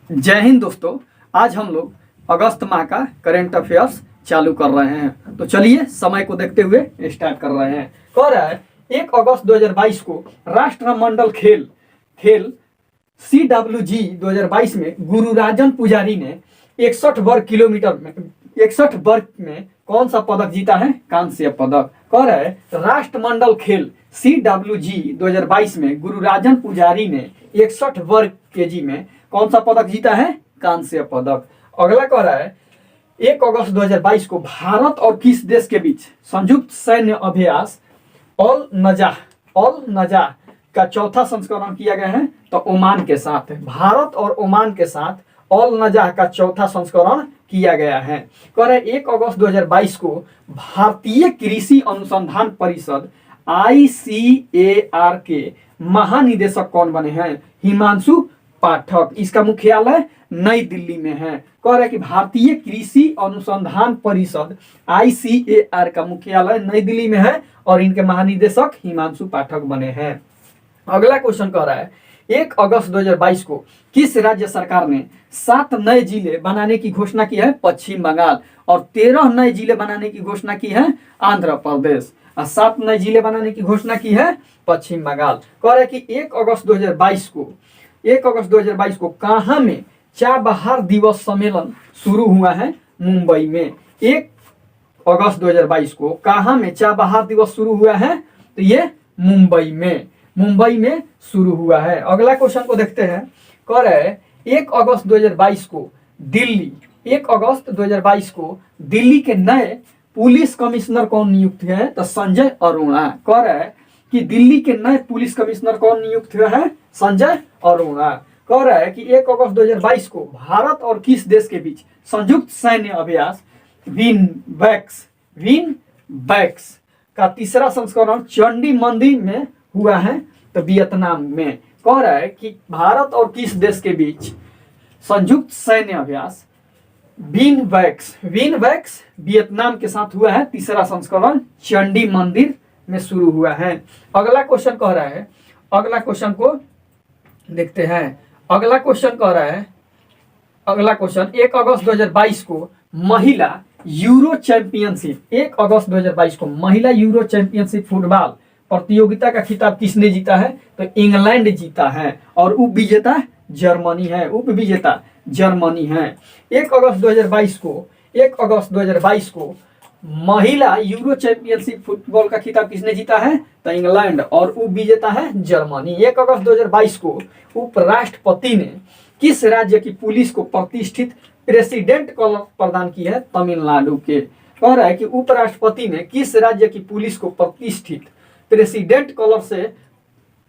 जय हिंद दोस्तों। आज हम लोग अगस्त माह का करंट अफेयर्स चालू कर रहे हैं। तो चलिए समय को देखते हुए स्टार्ट कर रहे हैं। कह रहा है 1 अगस्त 2022 को राष्ट्रमंडल खेल खेल CWG 2022 में गुरुराजन पुजारी ने 61 वर्ग किलोमीटर में 61 वर्ग में कौन सा पदक जीता है? कांस्य पदक। कह रहा है राष्ट्रमंडल खेल CWG 2022 में गुरुराजन पुजारी ने 61 वर्ग केजी में कौन सा पदक जीता है? कांस्य पदक। अगला कह रहा है 1 अगस्त 2022 को भारत और किस देश के बीच संयुक्त सैन्य अभ्यास अल नजाह का चौथा संस्करण किया गया है? तो ओमान के साथ। भारत और ओमान के साथ अल नजाह का चौथा संस्करण किया गया है। कह रहे 1 अगस्त 2022 को भारतीय कृषि अनुसंधान परिषद ICAR के महानिदेशक कौन बने हैं? हिमांशु पाठक। इसका मुख्यालय नई दिल्ली में है। कह रहे कि भारतीय कृषि अनुसंधान परिषद ICAR का मुख्यालय नई दिल्ली में है और इनके महानिदेशक हिमांशु पाठक बने हैं। अगला क्वेश्चन कह रहा है 1 अगस्त 2022 को किस राज्य सरकार ने 7 नए जिले बनाने की घोषणा की है? पश्चिम बंगाल। और 13 नए जिले बनाने की घोषणा की है आंध्र प्रदेश। और 7 नए जिले बनाने की घोषणा की है पश्चिम बंगाल। कह रहे कि 1 अगस्त 2022 को कहाँ में चाबहार दिवस सम्मेलन शुरू हुआ है? मुंबई में। 1 अगस्त 2022 को कहाँ में चाबहार दिवस शुरू हुआ है? तो ये मुंबई में शुरू हुआ है। अगला क्वेश्चन को देखते हैं। कह रहे हैं 1 अगस्त 2022 को दिल्ली के नए पुलिस कमिश्नर कौन नियुक्त हुए हैं? तो संजय अरोड़ा। कह रहे हैं कि दिल्ली के नए पुलिस कमिश्नर कौन नियुक्त हुए हैं? संजय अरोड़ा। कह रहा है कि 1 अगस्त 2022 को भारत और किस देश के बीच संयुक्त सैन्य अभ्यास विनबैक्स का तीसरा संस्करण चंडी मंदिर में हुआ है? तो वियतनाम में। कह रहा है कि भारत और किस देश के बीच संयुक्त सैन्य अभ्यास विनबैक्स वियतनाम के साथ हुआ है। तीसरा संस्करण चंडी मंदिर में शुरू हुआ है। अगला क्वेश्चन कह रहा है, अगला क्वेश्चन को देखते हैं। अगला क्वेश्चन कह रहा है, अगला क्वेश्चन 1 अगस्त 2022 को महिला यूरो चैंपियनशिप 1 अगस्त 2022 को महिला यूरो चैंपियनशिप फुटबॉल प्रतियोगिता का खिताब किसने जीता है? तो इंग्लैंड जीता है और उपविजेता जर्मनी है। 1 अगस्त 2022 को महिला यूरो चैंपियनशिप फुटबॉल का खिताब किसने जीता है? तो इंग्लैंड और उपविजेता है जर्मनी। 1 अगस्त 2022 को उपराष्ट्रपति ने किस राज्य की पुलिस को प्रतिष्ठित प्रेसिडेंट कलर प्रदान की है? तमिलनाडु के। कह रहा है कि उपराष्ट्रपति ने किस राज्य की पुलिस को प्रतिष्ठित प्रेसिडेंट कलर से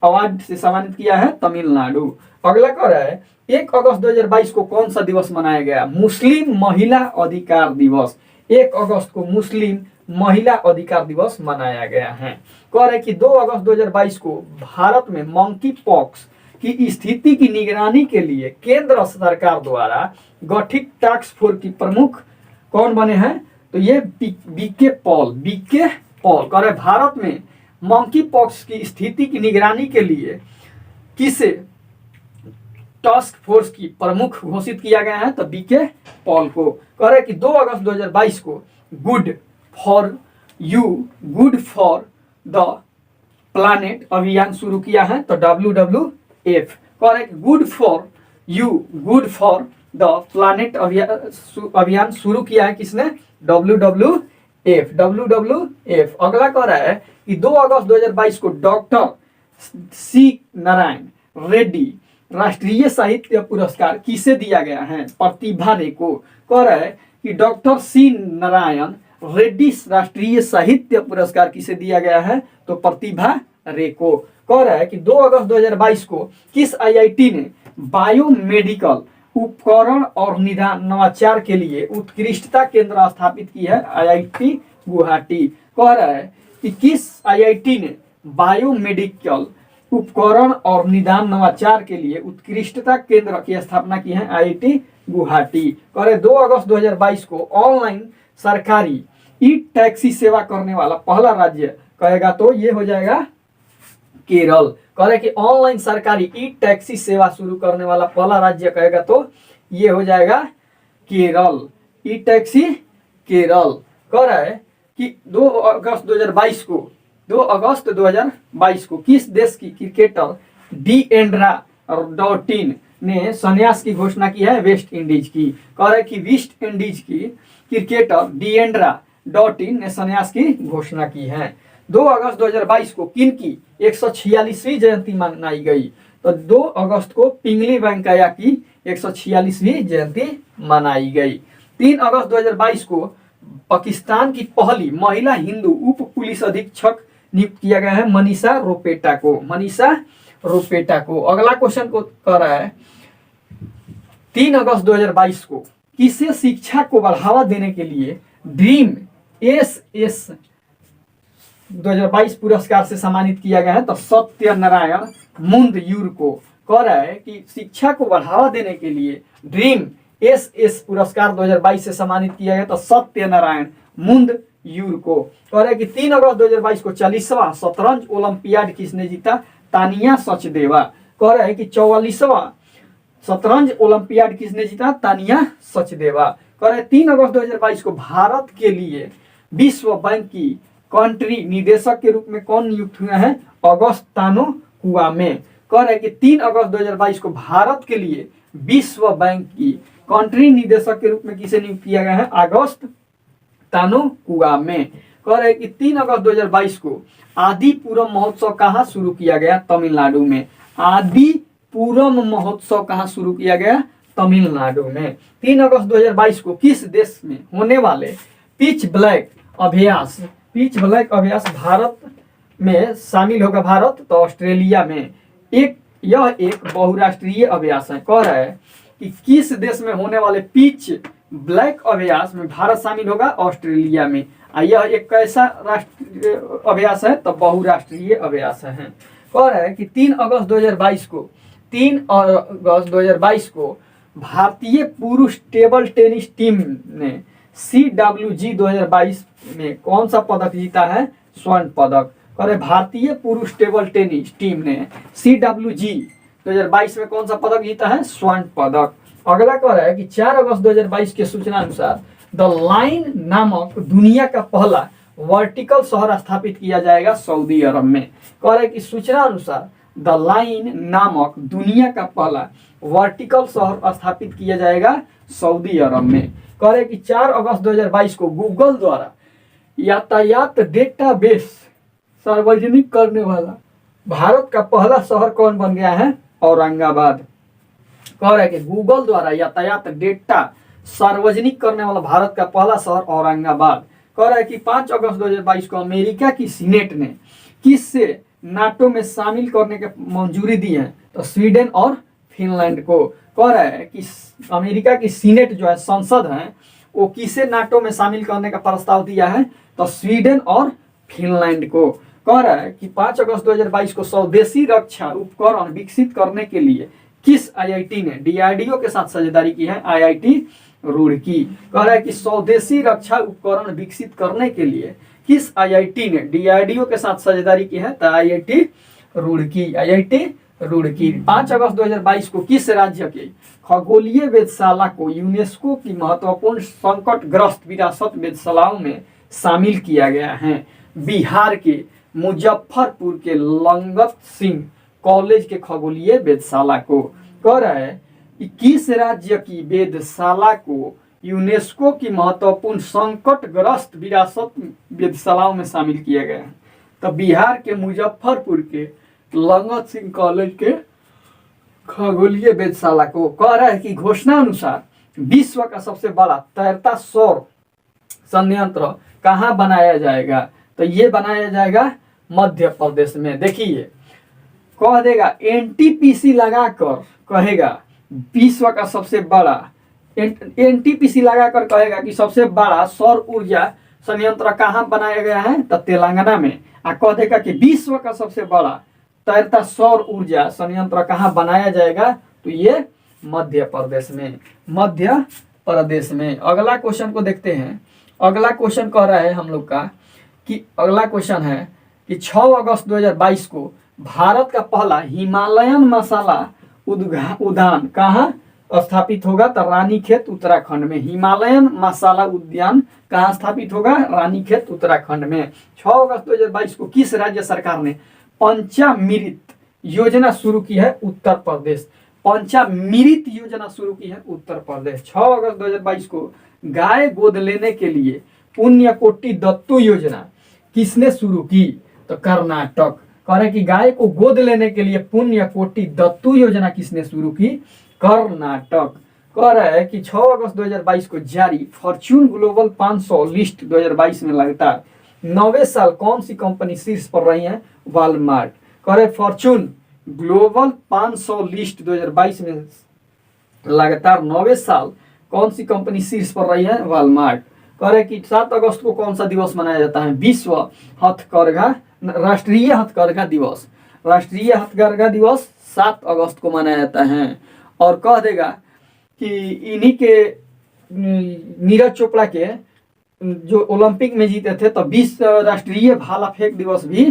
अवार्ड से सम्मानित किया है? तमिलनाडु। अगला कह रहा है 1 अगस्त 2022 को कौन सा दिवस मनाया गया? मुस्लिम महिला अधिकार दिवस। 1 अगस्त को मुस्लिम महिला अधिकार दिवस मनाया गया है। कह रहे कि 2 अगस्त 2022 को भारत में मंकी पॉक्स की स्थिति की निगरानी के लिए केंद्र सरकार द्वारा गठित टास्क फोर्स की प्रमुख कौन बने हैं? तो ये बीके पॉल। कह रहे भारत में मंकी पॉक्स की स्थिति की निगरानी के लिए किसे टास्क फोर्स की प्रमुख घोषित किया गया है? तो बीके पॉल को। कह रहे कि 2 अगस्त 2022 को गुड फॉर द प्लैनेट अभियान शुरू किया है? तो WWF। कह रहे कि गुड फॉर द प्लैनेट अभियान शुरू किया है किसने? WWF। अगला कह रहा है कि 2 अगस्त 2022 को डॉक्टर C नारायण रेड्डी राष्ट्रीय साहित्य पुरस्कार किसे दिया गया है? प्रतिभा रे को। कह रहा है कि डॉक्टर C नारायण रेड्डी राष्ट्रीय साहित्य पुरस्कार किसे दिया गया है? तो प्रतिभा रे को। कह रहा है कि 2 अगस्त 2022 को किस IIT ने बायोमेडिकल उपकरण और निदान नवाचार के लिए उत्कृष्टता केंद्र स्थापित की है? IIT गुवाहाटी। कह रहा है कि किस IIT ने बायोमेडिकल उपकरण और निदान नवाचार के लिए उत्कृष्टता केंद्र की स्थापना की है? IIT गुवाहाटी। कह रहे 2 अगस्त 2022 को ऑनलाइन सरकारी टैक्सी सेवा करने वाला पहला राज्य कहेगा तो ये हो जाएगा केरल। कह रहे कि ऑनलाइन सरकारी ई टैक्सी सेवा शुरू करने वाला पहला राज्य कहेगा तो ये हो जाएगा केरल। ई टैक्सी केरल। कह रहा है कि 2 अगस्त 2022 को किस देश की क्रिकेटर डिएंड्रा डॉटिन ने संन्यास की घोषणा की है? वेस्ट इंडीज की। कह रहे कि वेस्ट इंडीज की क्रिकेटर डिएंड्रा डॉटिन ने संन्यास की घोषणा की है। 2 अगस्त 2022 को किन की 146वीं जयंती मनाई गई? तो 2 अगस्त को पिंगली वेंकैया की 146वीं जयंती मनाई गई। 3 अगस्त 2022 को पाकिस्तान की पहली महिला हिंदू उप पुलिस अधीक्षक नियुक्त किया गया है मनीषा रोपेटा को। मनीषा रोपेटा को। अगला क्वेश्चन को कर रहा है 3 अगस्त 2022 को किसे शिक्षा को बढ़ावा देने के लिए ड्रीम एसएस 2022 पुरस्कार से सम्मानित किया गया है? तो सत्यनारायण मुंदयूर को। कह रहा है कि शिक्षा को बढ़ावा देने के लिए ड्रीम एसएस पुरस्कार 2022 से सम्मानित किया गया तो सत्यनारायण मुंदयूर को। कह रहा है कि 3 अगस्त 2022 को 40वां शतरंज ओलंपियाड किसने जीता? तानिया सचदेवा। कह रहा है कि 44वां शतरंज ओलंपियाड किसने जीता? तानिया सचदेवा। कह रहे 3 अगस्त 2022 को भारत के लिए विश्व बैंक की कंट्री निदेशक के रूप में कौन नियुक्त हुए हैं? अगस्तानो कुआमे। कह रहे कि 3 अगस्त 2022 को भारत के लिए विश्व बैंक की कंट्री निदेशक के रूप में किसे नियुक्त किया गया है? अगस्तानो कुआमे। कह रहे कि 3 अगस्त 2022 को आदि पूरम महोत्सव कहाँ शुरू किया गया? तमिलनाडु में। आदि पूरम महोत्सव कहाँ शुरू किया गया? तमिलनाडु में। 3 अगस्त 2022 को किस देश में होने वाले पिच ब्लैक अभ्यास भारत में शामिल होगा? भारत तो ऑस्ट्रेलिया में। यह एक बहुराष्ट्रीय अभ्यास है। कह रहा है कि किस देश में होने वाले पिच ब्लैक अभ्यास में भारत शामिल होगा? ऑस्ट्रेलिया में। यह एक कैसा राष्ट्रीय अभ्यास है? तो बहुराष्ट्रीय अभ्यास है। कह रहा है कि 3 अगस्त 2022 को भारतीय पुरुष टेबल टेनिस टीम ने CWG 2022 में कौन सा पदक जीता है? स्वर्ण पदक। कह रहे भारतीय पुरुष टेबल टेनिस टीम ने CWG 2022 में कौन सा पदक जीता है? स्वर्ण पदक। अगला कह रहा है कि 4 अगस्त 2022 के सूचना अनुसार द लाइन नामक दुनिया का पहला वर्टिकल शहर स्थापित किया जाएगा सऊदी अरब में। कह रहे कि सूचना अनुसार द लाइन नामक दुनिया का पहला वर्टिकल शहर स्थापित किया जाएगा सऊदी अरब में। कह रहे कि 4 अगस्त 2022 को गूगल द्वारा यातायात डेटाबेस सार्वजनिक करने वाला भारत का पहला शहर कौन बन गया है? औरंगाबाद। कह रहा है कि गूगल द्वारा यातायात डेटा सार्वजनिक करने वाला भारत का पहला शहर औरंगाबाद। कह रहा है कि 5 अगस्त 2022 को अमेरिका की सीनेट ने किससे नाटो में शामिल करने की मंजूरी दी है? तो स्वीडन और फिनलैंड को। कह रहा है कि अमेरिका की सीनेट जो है संसद है वो किसे नाटो में शामिल करने का प्रस्ताव दिया है? तो स्वीडन और फिनलैंड को। कह रहा है कि 5 अगस्त 2022 को स्वदेशी रक्षा उपकरण विकसित करने के लिए किस आईआईटी ने डीआरडीओ के साथ साझेदारी की है? आईआईटी रुड़की। कह रहा है कि स्वदेशी रक्षा उपकरण विकसित करने के लिए किस आईआईटी ने डीआरडीओ के साथ साझेदारी की है? तो आईआईटी रुड़की। आईआईटी रुड़की। 5 अगस्त 2022 को किस राज्य के खगोलीय वेधशाला को यूनेस्को की महत्वपूर्ण संकटग्रस्त विरासत वेधशालाओं में शामिल किया गया है? बिहार के मुजफ्फरपुर के लंगत सिंह कॉलेज के खगोलीय वेधशाला को। कह रहा है कि किस राज्य की वेधशाला को यूनेस्को की महत्वपूर्ण संकटग्रस्त विरासत वेधशालाओं में शामिल किया गया है? तो बिहार के मुजफ्फरपुर के लंगत सिंह कॉलेज के खगोलीय वेधशाला को। कह रहा है कि घोषणा अनुसार विश्व का सबसे बड़ा तैरता सौर संयंत्र कहाँ बनाया जाएगा? तो ये बनाया जाएगा मध्य प्रदेश में। देखिए कह देगा एनटीपीसी लगाकर कहेगा विश्व का सबसे बड़ा एनटीपीसी लगाकर कहेगा कि सबसे बड़ा सौर ऊर्जा संयंत्र कहाँ बनाया गया है? तो तेलंगाना में। कह देगा कि विश्व का सबसे बड़ा तैरता सौर ऊर्जा संयंत्र कहाँ बनाया जाएगा? तो ये मध्य प्रदेश में। मध्य प्रदेश में। अगला क्वेश्चन को देखते हैं। अगला क्वेश्चन कह रहा है हम लोग का कि अगला क्वेश्चन है कि 6 अगस्त 2022 को भारत का पहला हिमालयन मसाला उद्यान कहाँ स्थापित होगा? तो रानीखेत उत्तराखंड में। हिमालयन मसाला उद्यान कहाँ स्थापित होगा? रानीखेत उत्तराखंड में। 6 अगस्त 2022 को किस राज्य सरकार ने पंचामृत योजना शुरू की है? उत्तर प्रदेश। पंचामृत योजना शुरू की है उत्तर प्रदेश। 6 अगस्त 2022 को गाय गोद लेने के लिए पुण्यकोटि दत्तू योजना किसने शुरू की? तो कर्नाटक। कह रहे कि गाय को गोद लेने के लिए पुण्यकोटि दत्तू योजना किसने शुरू की? कर्नाटक। कह रहा है कि 6 अगस्त 2022 को जारी फॉर्च्यून ग्लोबल 500 लिस्ट 2022 में लगातार 9वें साल कौन सी कंपनी शीर्ष पर रही है? वॉलमार्ट। कह रहे फॉर्च्यून ग्लोबल 500 लिस्ट 2022 में लगातार 9वें साल कौन सी कंपनी शीर्ष पर रही है? वॉलमार्ट। कह रहे कि 7 अगस्त को कौन सा दिवस मनाया जाता है? विश्व हथकरघा राष्ट्रीय हथकरघा दिवस। राष्ट्रीय हथकरघा दिवस 7 अगस्त को मनाया जाता है। और कह देगा कि इन्हीं के नीरज चोपड़ा के जो ओलंपिक में जीते थे, तो विश्व राष्ट्रीय भाला फेंक दिवस भी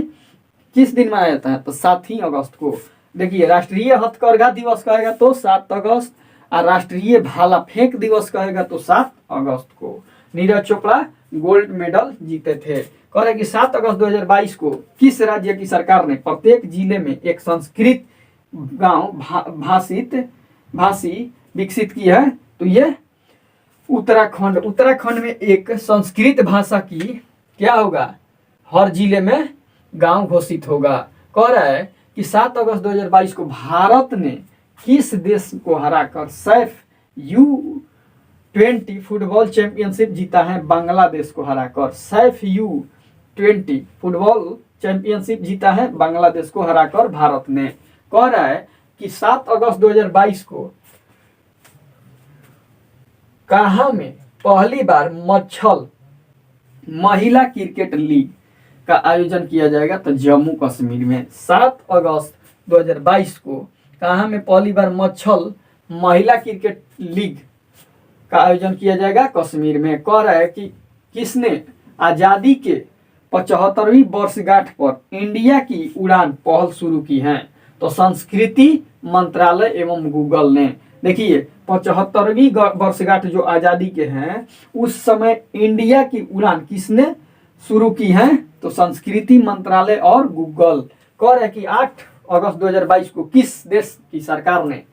किस दिन मनाया जाता है? तो 7 ही अगस्त को। देखिए, राष्ट्रीय हथकरघा दिवस कहेगा तो 7 अगस्त, और राष्ट्रीय भाला फेंक दिवस कहेगा तो 7 अगस्त को। नीरज चोपड़ा गोल्ड मेडल जीते थे। कह रहे कि 7 अगस्त 2022 को किस राज्य की सरकार ने प्रत्येक जिले में एक संस्कृत गांव भाषी विकसित की है? तो ये उत्तराखंड। उत्तराखंड में एक संस्कृत भाषा की क्या होगा? हर जिले में गांव घोषित होगा। कह रहा है कि 7 अगस्त 2022 को भारत ने किस देश को हराकर सैफ U20 फुटबॉल चैंपियनशिप जीता है? बांग्लादेश को हराकर सैफ U20 फुटबॉल चैंपियनशिप जीता है बांग्लादेश को हराकर भारत ने। कह रहा है कि 7 अगस्त 2022 को कहाँ में पहली बार मच्छल महिला क्रिकेट लीग का आयोजन किया जाएगा? तो जम्मू कश्मीर में। 7 अगस्त 2022 को कहाँ में पहली बार मच्छल महिला क्रिकेट लीग का आयोजन किया जाएगा? कश्मीर में। कह रहा है कि किसने आजादी के 75वीं वर्षगांठ पर इंडिया की उड़ान पहल शुरू की है? तो संस्कृति मंत्रालय एवं गूगल ने। देखिए, 75वीं वर्षगांठ जो आजादी के हैं, उस समय इंडिया की उड़ान किसने शुरू की है? तो संस्कृति मंत्रालय और गूगल। कह रहे कि 8 अगस्त 2022 को किस देश की सरकार ने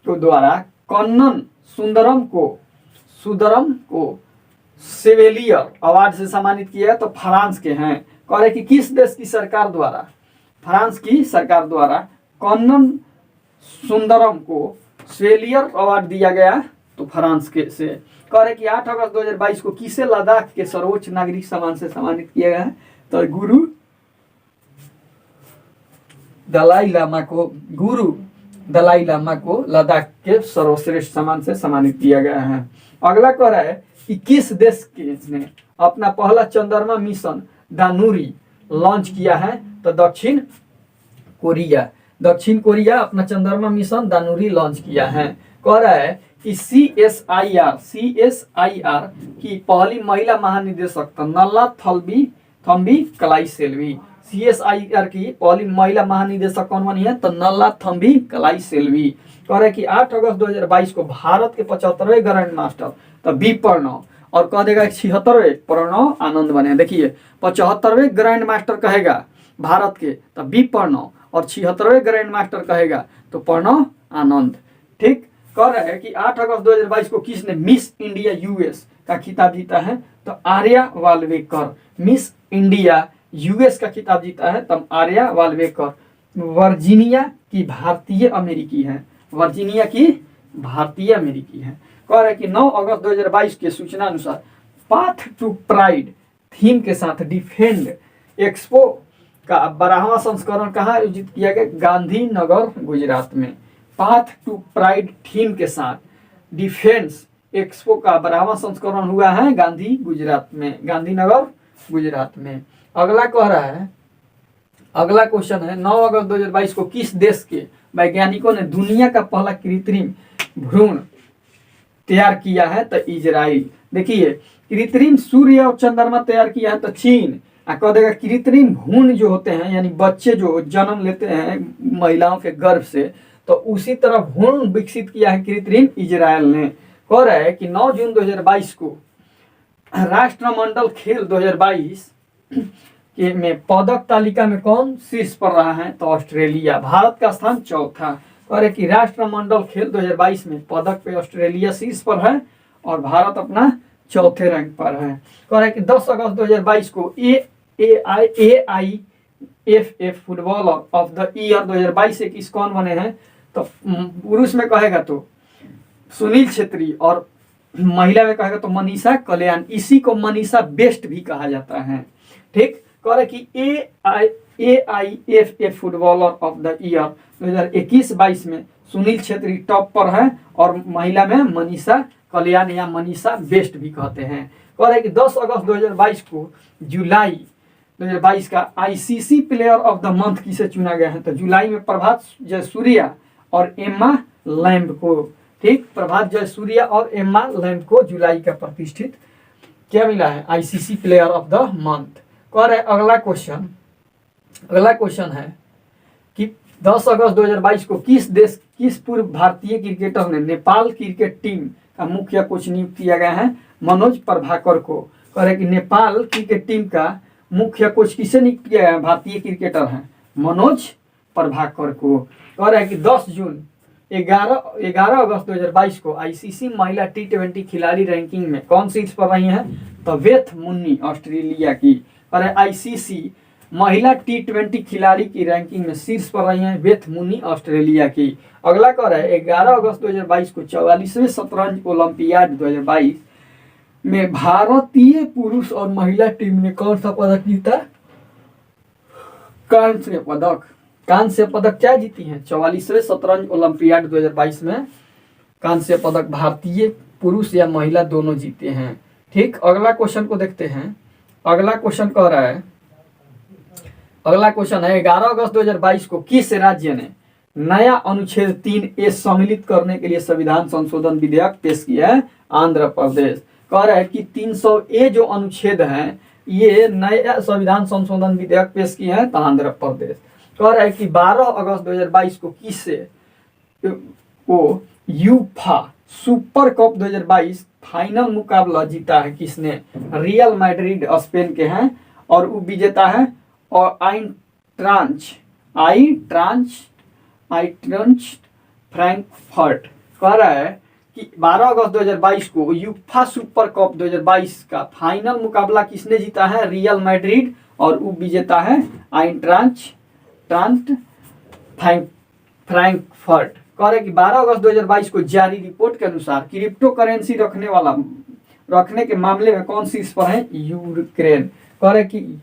तो द्वारा कन्नन सुंदरम को सेवेलियर अवार्ड से सम्मानित किया है? तो फ्रांस के हैं। कह रहे कि किस देश की सरकार द्वारा? फ्रांस की सरकार द्वारा कन्नन सुंदरम को सेवेलियर अवार्ड दिया गया? तो फ्रांस के से। कह रहे कि 8 अगस्त 2022 को किसे लद्दाख के सर्वोच्च नागरिक सम्मान से सम्मानित किया गया है? तो गुरु दलाई लामा को लद्दाख के सर्वश्रेष्ठ सम्मान से सम्मानित किया गया है। अगला कह रहा है कि किस देश ने अपना पहला चंद्रमा मिशन दानुरी लॉन्च किया है? तो दक्षिण कोरिया अपना चंद्रमा मिशन दानुरी लॉन्च किया है। कह रहा है कि CSIR की पहली महिला महानिदेशक तो नल्ला थम्बी कलाईसेल्वी। CSIR की पहली महिला महानिदेशक कौन बनी है? तो नल्ला थम्बी कलाईसेल्वी। कह रहे कि 8 अगस्त 2022 को भारत के 75वें ग्रैंड मास्टर तो बी प्रणव, और कह देगा 76वें प्रणव आनंद बने। देखिए, 75वें ग्रैंड मास्टर कहेगा भारत के तो बी प्रणव, और 76वें ग्रैंड मास्टर कहेगा तो प्रणव आनंद। ठीक। कह रहा है कि 8 अगस्त 2022 को किसने मिस इंडिया US का खिताब जीता है? तो आर्या वाल्वेकर। मिस इंडिया US का खिताब जीता है तब आर्या वाल्वेकर। वर्जीनिया की भारतीय अमेरिकी है। कह रहा है कि 9 अगस्त 2022 के सूचना अनुसार पाथ टू प्राइड थीम के साथ डिफेंड एक्सपो का 12वां संस्करण कहाँ आयोजित किया गया? गांधीनगर गुजरात में। पाथ टू प्राइड थीम के साथ डिफेंस एक्सपो का 12वां संस्करण हुआ है गांधीनगर गुजरात में। अगला कह रहा है, अगला क्वेश्चन है 9 अगस्त 2022 को किस देश के वैज्ञानिकों ने दुनिया का पहला कृत्रिम भ्रूण तैयार किया है? तो इजराइल। देखिए, कृत्रिम सूर्य और चंद्रमा तैयार किया है तो चीन। कह देगा कृत्रिम भ्रूण जो होते हैं, यानी बच्चे जो जन्म लेते हैं महिलाओं के गर्भ से, तो उसी तरह भ्रूण विकसित किया है कृत्रिम इजराइल ने। कह रहा है कि 9 जून 2022 को राष्ट्रमंडल खेल 2022 के में पदक तालिका में कौन शीर्ष पर रहा है? तो ऑस्ट्रेलिया। भारत का स्थान चौथा। कह रहे कि राष्ट्रमंडल खेल 2022 में पदक पे ऑस्ट्रेलिया शीर्ष पर है और भारत अपना चौथे रैंक पर है। कह रहे कि 10 अगस्त 2022 को AIFF footballer of the year 2022 से किस कौन बने हैं? तो पुरुष में कहेगा तो सुनील छेत्री और महिला में कहेगा तो मनीषा कल्याण। इसी को मनीषा बेस्ट भी कहा जाता है। ठीक, कह रहे कि AIFF footballer of the year 2021-22 में सुनील छेत्री टॉप पर है और महिला में मनीषा कल्याण या मनीषा बेस्ट भी कहते हैं। कह रहे कि 10 अगस्त 2022 को जुलाई 2022 का ICC player of the month किसे चुना गया है? तो जुलाई में प्रभात जयसूर्या और एम्मा लैम्ब को। ठीक, प्रभात जयसूर्या और एम्मा लैम्ब को जुलाई का प्रतिष्ठित क्या मिला है? ICC player of the month. कह रहे अगला क्वेश्चन है कि 10 अगस्त 2022 को किस पूर्व भारतीय क्रिकेटर ने नेपाल क्रिकेट टीम का मुख्य कोच नियुक्त किया गया है? मनोज प्रभाकर को। कह रहे कि नेपाल क्रिकेट टीम का मुख्य कोच किसे नियुक्त किया गया? भारतीय क्रिकेटर हैं मनोज प्रभाकर को। कह रहे कि 10 जून 11 अगस्त 2022 को ICC महिला T20 खिलाड़ी रैंकिंग में कौन शीर्ष पर रही हैं? तो बेथ मुन्नी ऑस्ट्रेलिया की। कह रहे ICC महिला T20 खिलाड़ी की रैंकिंग में शीर्ष पर रही हैं बेथ मुन्नी ऑस्ट्रेलिया की। अगला कह रहा है 11 अगस्त 2022 को 44वें शतरंज ओलंपियाड 2022 में भारतीय पुरुष और महिला टीम ने कौन सा पदक जीता? कांस्य पदक क्या जीती हैं? 44वें शतरंज ओलंपियाड 2022 में कांस्य पदक भारतीय पुरुष या महिला दोनों जीते हैं। ठीक, अगला क्वेश्चन को देखते हैं। अगला क्वेश्चन कह रहा है, अगला क्वेश्चन है 11 अगस्त 2022 को किस राज्य ने नया अनुच्छेद 3A सम्मिलित करने के लिए संविधान संशोधन विधेयक पेश किया है? आंध्र प्रदेश। कह रहा है कि 300A जो अनुच्छेद है ये नया संविधान संशोधन विधेयक पेश किए हैं तो आंध्र प्रदेश। कह रहा है कि 12 अगस्त 2022 को यूफा सुपर कप 2022 फाइनल मुकाबला जीता है किसने? रियल मैड्रिड स्पेन के हैं और वो विजेता है और आइंट्रांच फ्रैंकफर्ट। कह रहा है कि 12 अगस्त 2022 को यूफा सुपर कप 2022 का फाइनल मुकाबला किसने जीता है? रियल मैड्रिड और वो विजेता है आइंट्रांच फ्रैंकफर्ट। कह रहे कि 12 अगस्त 2022 को जारी रिपोर्ट के अनुसार क्रिप्टो करेंसी रखने के मामले में कौन शीर्ष पर है? यूक्रेन। कह रहे कि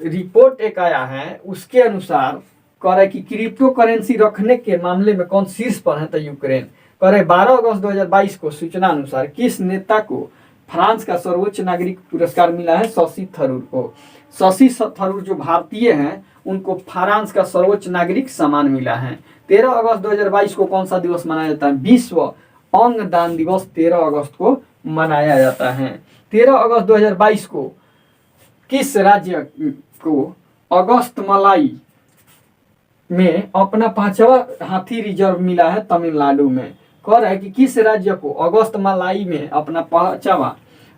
रिपोर्ट एक आया है उसके अनुसार कह रहे कि क्रिप्टो करेंसी रखने के मामले में कौन शीर्ष पर है? तो यूक्रेन। कह रहे 12 अगस्त 2022 को सूचना अनुसार किस नेता को फ्रांस का सर्वोच्च नागरिक पुरस्कार मिला है? शशि थरूर को। शशि थरूर जो भारतीय हैं उनको फ्रांस का सर्वोच्च नागरिक सम्मान मिला है। 13 अगस्त 2022 को कौन सा दिवस मनाया जाता है? विश्व अंगदान दिवस 13 अगस्त को मनाया जाता है। 13 अगस्त 2022 को किस राज्य को अगस्त मलाई में अपना 5वां हाथी रिजर्व मिला है? तमिलनाडु में। कह रहा है कि किस राज्य को अगस्त मलाई में अपना 5वां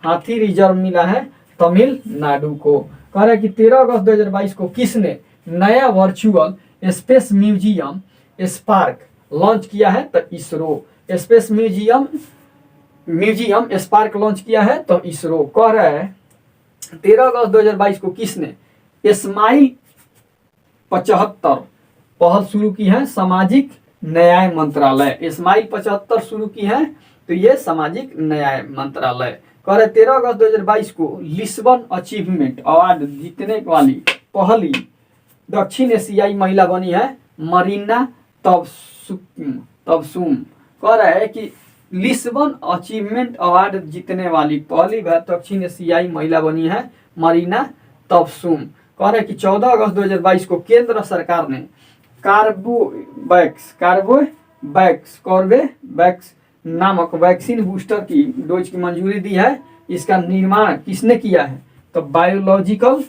हाथी रिजर्व मिला है? तमिलनाडु को। कह रहा है कि 13 अगस्त 2022 को किसने नया virtual space museum spark launch किया है? तो ISRO. Space museum spark launch किया है तो इसरो। कह रहा है 13 अगस्त 2022 को किसने स्माइल 75 पहल शुरू की है? सामाजिक न्याय मंत्रालय। स्माइल 75 शुरू की है तो ये सामाजिक न्याय मंत्रालय। कह रहे 13 अगस्त 2022 को लिस्बन अचीवमेंट अवार्ड जीतने वाली पहली दक्षिण एशियाई महिला बनी है मरीना तबसुम। कह रहा है कि लिस्बन अचीवमेंट अवार्ड जीतने वाली पहली दक्षिण एशियाई महिला बनी है मरीना तबसुम। कह रहे कि 14 अगस्त 2022 को केंद्र सरकार ने कॉर्बेवैक्स नामक वैक्सीन बूस्टर की डोज की मंजूरी दी है। इसका निर्माण किसने किया है? तो बायोलॉजिकल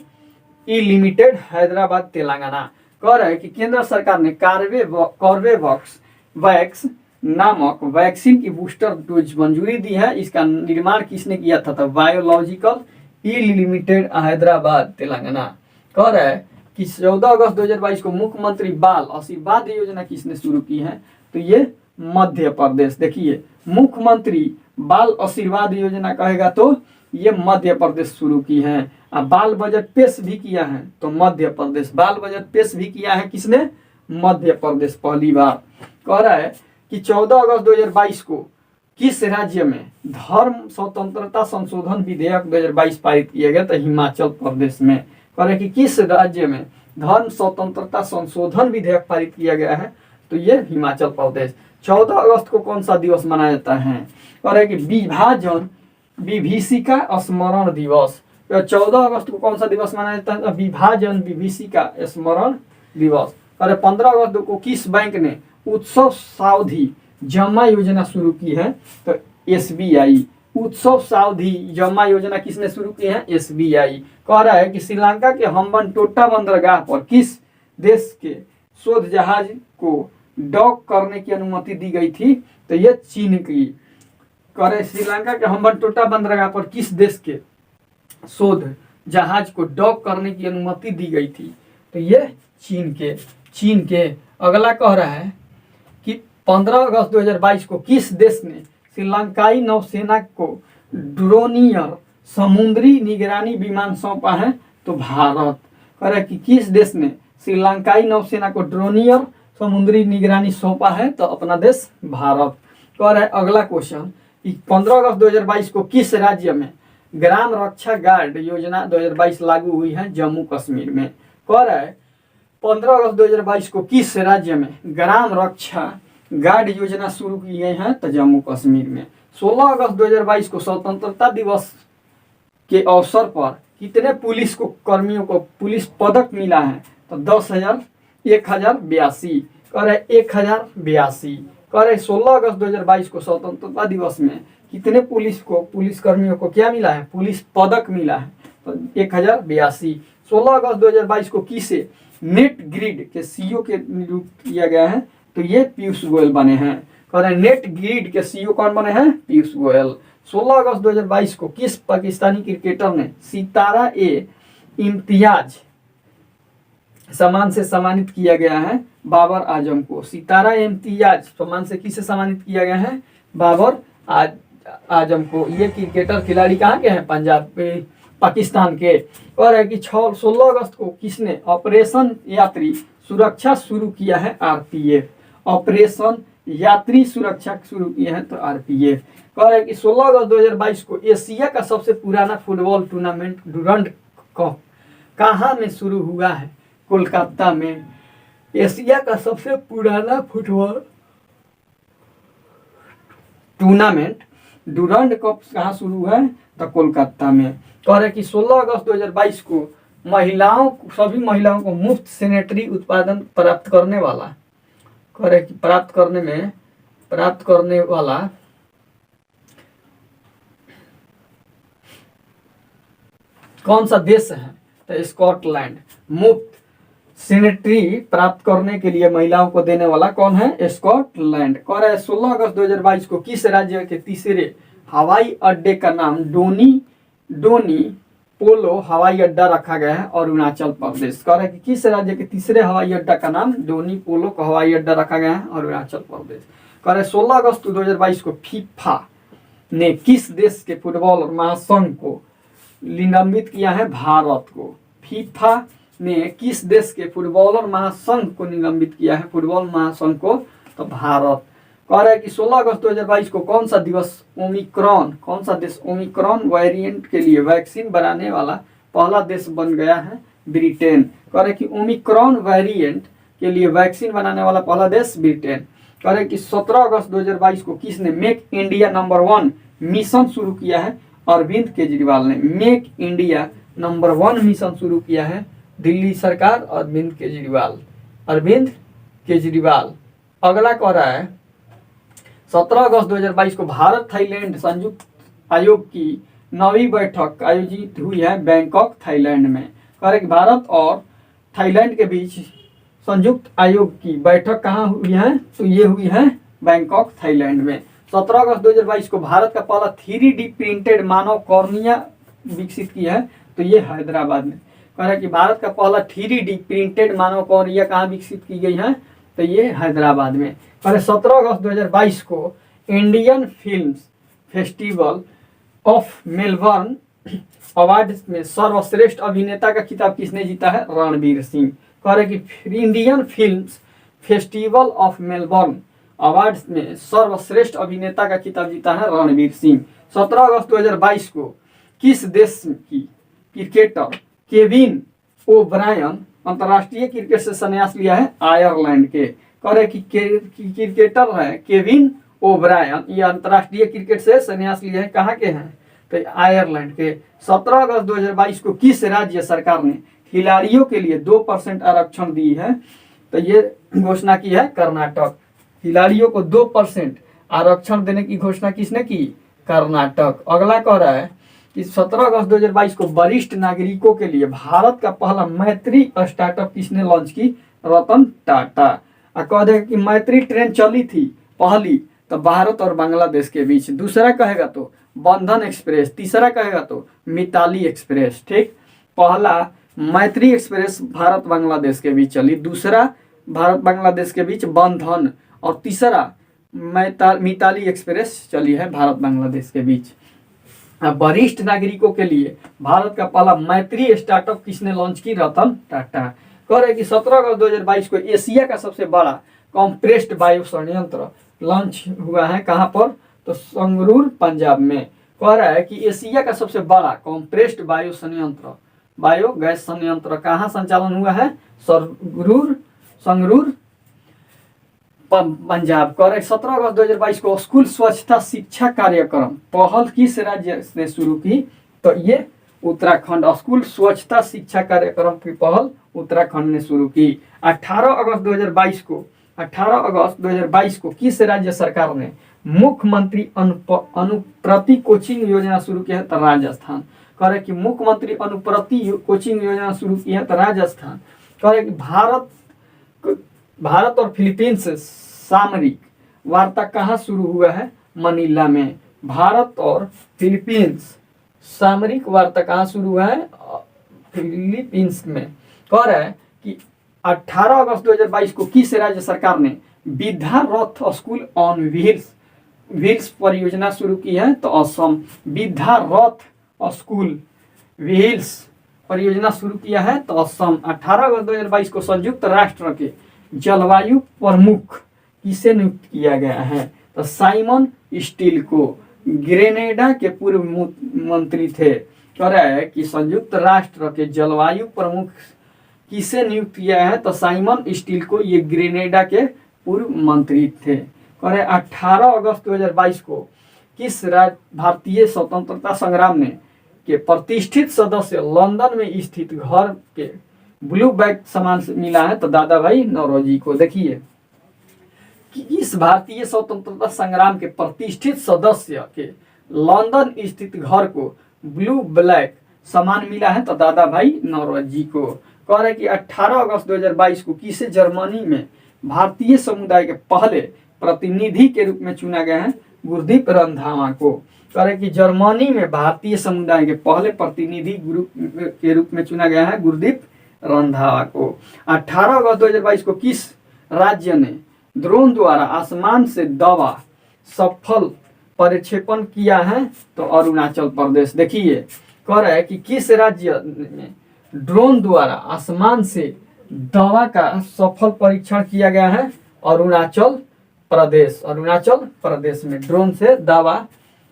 ई लिमिटेड हैदराबाद तेलंगाना। कह रहा है कि केंद्र सरकार ने कॉर्बेवैक्स वैक्स नामक वैक्सीन की बूस्टर डोज मंजूरी दी है। इसका निर्माण किसने किया था? तो बायोलॉजिकल ई लिमिटेड हैदराबाद तेलंगाना। कह रहा है कि 14 अगस्त 2022 को मुख्यमंत्री बाल आशीर्वाद योजना किसने शुरू की है? तो ये मध्य प्रदेश। देखिए, मुख्यमंत्री बाल आशीर्वाद योजना कहेगा तो ये मध्य प्रदेश शुरू की है। अब बाल बजट पेश भी किया है तो मध्य प्रदेश। बाल बजट पेश भी किया है किसने? मध्य प्रदेश पहली बार। कह रहा है कि 14 अगस्त 2022 को किस राज्य में धर्म स्वतंत्रता संशोधन विधेयक 2022 पारित किया गया? तो हिमाचल प्रदेश में। कह रहे कि किस राज्य में धर्म स्वतंत्रता संशोधन विधेयक पारित किया गया है? तो ये हिमाचल प्रदेश। 14 अगस्त को कौन सा दिवस मनाया जाता है? कह रहे कि विभाजन विभीषिका स्मरण दिवस। 14 अगस्त को कौन सा दिवस मनाया जाता है? विभाजन विभीषिका स्मरण दिवस। और 15 अगस्त को किस बैंक ने उत्सव सावधि जमा योजना शुरू की है? तो SBI। उत्सव सावधि जमा योजना किसने शुरू की है? SBI। कह रहा है कि श्रीलंका के हम्बनटोटा बंदरगाह पर किस देश के शोध जहाज को डॉक करने की अनुमति दी गई थी? तो ये चीन की। कह रहे श्रीलंका के हम्बनटोटा बंदरगाह पर किस देश के शोध जहाज को डॉक करने की अनुमति दी गई थी? तो ये चीन के। अगला कह रहा है कि 15 अगस्त 2022 को किस देश ने श्रीलंकाई नौसेना को ड्रोनियर समुद्री निगरानी विमान सौंपा है? तो भारत। कह रहा है कि किस देश ने श्रीलंकाई नौसेना को ड्रोनियर समुद्री निगरानी सौंपा है? तो अपना देश भारत। कह रहा है अगला क्वेश्चन कि 15 अगस्त 2022 को किस राज्य में ग्राम रक्षा गार्ड योजना 2022 लागू हुई है? जम्मू कश्मीर में। कह रहा है 15 अगस्त 2022 को किस राज्य में ग्राम रक्षा गार्ड योजना शुरू की गई है? तो जम्मू कश्मीर में। 16 अगस्त 2022 को स्वतंत्रता दिवस के अवसर पर कितने पुलिस को कर्मियों को पुलिस पदक मिला है? तो 1082। कह रहे 1082। कह रहे 16 अगस्त 2022 को स्वतंत्रता दिवस में कितने पुलिस कर्मियों को क्या मिला है? पुलिस पदक मिला है। तो 1082। 16 अगस्त 2022 को किसे नेट ग्रिड के CEO के नियुक्त किया गया है? तो ये पीयूष गोयल बने हैं। कह रहे नेट ग्रिड के CEO कौन बने हैं? पीयूष गोयल। 16 अगस्त 2022 को किस पाकिस्तानी क्रिकेटर ने सितारा-ए-इम्तियाज सम्मान से सम्मानित किया गया है? बाबर आजम को। सितारा-ए-इम्तियाज सम्मान से किसे सम्मानित किया गया है? बाबर आजम को। ये क्रिकेटर खिलाड़ी कहाँ के हैं? पाकिस्तान के। और है कि 16 अगस्त को किसने ऑपरेशन यात्री सुरक्षा शुरू किया है? RPF। ऑपरेशन यात्री सुरक्षा शुरू किया है तो RPF। कह रहे हैं कि 16 अगस्त 2022 को एशिया का सबसे पुराना फुटबॉल टूर्नामेंट डूरंड कप कहाँ में शुरू हुआ है? कोलकाता में। एशिया का सबसे पुराना फुटबॉल टूर्नामेंट डूरंड कप कहाँ शुरू हुआ है? तो कोलकाता में। कह रहे कि 16 अगस्त 2022 को सभी महिलाओं को मुफ्त सैनिटरी उत्पादन प्राप्त करने वाला, कह रहे कि प्राप्त करने वाला कौन सा देश है? तो स्कॉटलैंड। मुफ्त सैनिटरी प्राप्त करने के लिए महिलाओं को देने वाला कौन है? स्कॉटलैंड। कह रहा है 16 अगस्त 2022 को किस राज्य के तीसरे हवाई अड्डे का नाम डोनी पोलो हवाई अड्डा रखा गया है? अरुणाचल प्रदेश। कह रहा है कि किस राज्य के तीसरे हवाई अड्डा का नाम डोनी पोलो का हवाई अड्डा रखा गया है? अरुणाचल प्रदेश। कह रहे 16 अगस्त 2022 को फीफा ने किस देश के फुटबॉल महासंघ को निलंबित किया है? भारत को। फीफा ने किस देश के फुटबॉलर महासंघ को निलंबित किया है? फुटबॉल महासंघ को। तो भारत। कह रहा है कि 16 अगस्त 2022 को कौन सा देश ओमिक्रॉन वेरिएंट के लिए वैक्सीन बनाने वाला पहला देश बन गया है? ब्रिटेन। कह रहे कि ओमिक्रॉन वेरिएंट के लिए वैक्सीन बनाने वाला पहला देश ब्रिटेन। कह रहे कि 17 अगस्त 2022 को किसने मेक इंडिया नंबर 1 मिशन शुरू किया है? अरविंद केजरीवाल ने। मेक इंडिया नंबर 1 मिशन शुरू किया है दिल्ली सरकार, अरविंद केजरीवाल। अगला कह रहा है 17 अगस्त 2022 को भारत थाईलैंड संयुक्त आयोग की 9वीं बैठक आयोजित हुई है बैंकॉक थाईलैंड में। कह रहे कि भारत और थाईलैंड के बीच संयुक्त आयोग की बैठक कहाँ हुई है, तो ये हुई है बैंकॉक थाईलैंड में। 17 अगस्त 2022 को भारत का पहला 3D प्रिंटेड मानव कॉर्निया विकसित किया है, तो ये हैदराबाद में। कह रहे कि भारत का पहला 3D प्रिंटेड मानव कॉर्निया कहाँ विकसित की गई है, तो ये हैदराबाद में। कह रहे 17 अगस्त 2022 को Indian film festival of Melbourne award में सर्वश्रेष्ठ अभिनेता का खिताब किसने जीता है, रणवीर सिंह। कह रहे कि Indian film festival of Melbourne award में सर्वश्रेष्ठ अभिनेता का खिताब जीता है रणवीर सिंह। 17 अगस्त 2022 को किस देश की क्रिकेटर केविन ओब्रायन अंतर्राष्ट्रीय क्रिकेट से संन्यास लिया है, आयरलैंड के। कह रहे कि क्रिकेटर है केविन ओब्रायन, ये अंतर्राष्ट्रीय क्रिकेट से संन्यास लिया है, कहाँ के हैं, तो आयरलैंड के। 17 अगस्त 2022 को किस राज्य सरकार ने खिलाड़ियों के लिए 2% आरक्षण दी है, तो ये घोषणा की है कर्नाटक। खिलाड़ियों को 2% आरक्षण देने की घोषणा किसने की, कर्नाटक। अगला कह रहा है कि 17 अगस्त 2022 को वरिष्ठ नागरिकों के लिए भारत का पहला मैत्री स्टार्टअप किसने लॉन्च की, रतन टाटा। कह देगा कि मैत्री ट्रेन चली थी पहली तो भारत और बांग्लादेश के बीच, दूसरा कहेगा तो बंधन एक्सप्रेस, तीसरा कहेगा तो मिताली एक्सप्रेस। ठीक, पहला मैत्री एक्सप्रेस भारत बांग्लादेश के बीच चली, दूसरा भारत बांग्लादेश के बीच बंधन, और तीसरा मिताली एक्सप्रेस चली है भारत बांग्लादेश के बीच। वरिष्ठ नागरिकों के लिए भारत का पहला मैत्री स्टार्टअप किसने लॉन्च की, रतन टाटा। कह रहे कि 17 अगस्त 2022 को एशिया का सबसे बड़ा कॉम्प्रेस्ड बायो संयंत्र लॉन्च हुआ है, कहाँ पर, तो संगरूर पंजाब में। कह रहा है कि एशिया का सबसे बड़ा कॉम्प्रेस्ड बायो संयंत्र, बायोगैस संयंत्र कहाँ संचालन हुआ है, संगरूर पंजाब। कह रहे 17 अगस्त 2022 को स्कूल स्वच्छता शिक्षा कार्यक्रम पहल किस राज्य ने शुरू की, तो ये उत्तराखंड। स्कूल स्वच्छता शिक्षा कार्यक्रम की पहल उत्तराखंड ने शुरू की। 18 अगस्त 2022 को किस राज्य सरकार ने मुख्यमंत्री अनुप्रति कोचिंग योजना शुरू की है, तो राजस्थान। कह रहे कि मुख्यमंत्री अनुप्रति कोचिंग योजना शुरू की है, तो राजस्थान। कह रहे कि भारत और फिलीपींस सामरिक वार्ता कहाँ शुरू हुआ है, मनीला में। भारत और फिलीपींस सामरिक वार्ता कहाँ शुरू हुआ है, फिलीपींस में। कह रहा है कि 18 अगस्त 2022 को किस राज्य सरकार ने विद्यारथ स्कूल ऑन व्हील्स परियोजना शुरू की है, तो असम। विद्यारथ स्कूल व्हील्स परियोजना शुरू किया है, तो असम। 18 अगस्त 2022 को संयुक्त राष्ट्र के जलवायु प्रमुख किसे नियुक्त किया गया है, तो साइमन स्टील को, ग्रेनेडा के पूर्व मंत्री थे। कह रहा है कि संयुक्त राष्ट्र के जलवायु प्रमुख किसे नियुक्त किया है, तो साइमन स्टील को, ये ग्रेनेडा के पूर्व मंत्री थे। कह रहे 18 अगस्त 2022 को किस भारतीय स्वतंत्रता संग्राम में के प्रतिष्ठित सदस्य लंदन में स्थित घर के ब्लू बैग सामान मिला है, तो दादा भाई नौरोजी को। देखिए कि इस भारतीय स्वतंत्रता संग्राम के प्रतिष्ठित सदस्य के लंदन स्थित घर को ब्लू ब्लैक सामान मिला है, तो दादा भाई नौरोजी को। कह रहे कि 18 अगस्त 2022 को किसे जर्मनी में भारतीय समुदाय के पहले प्रतिनिधि के रूप में चुना गया है, गुरदीप रंधावा को। कह रहे कि जर्मनी में भारतीय समुदाय के पहले प्रतिनिधि के रूप में चुना गया है, गुरदीप रंधावा को। 18 अगस्त 2022 को किस राज्य ने ड्रोन द्वारा आसमान से दवा सफल प्रक्षेपण किया है, तो अरुणाचल प्रदेश। देखिए कह रहा है कि किस राज्य में ड्रोन द्वारा आसमान से दवा का सफल परीक्षण किया गया है, अरुणाचल प्रदेश। अरुणाचल प्रदेश में ड्रोन से दवा,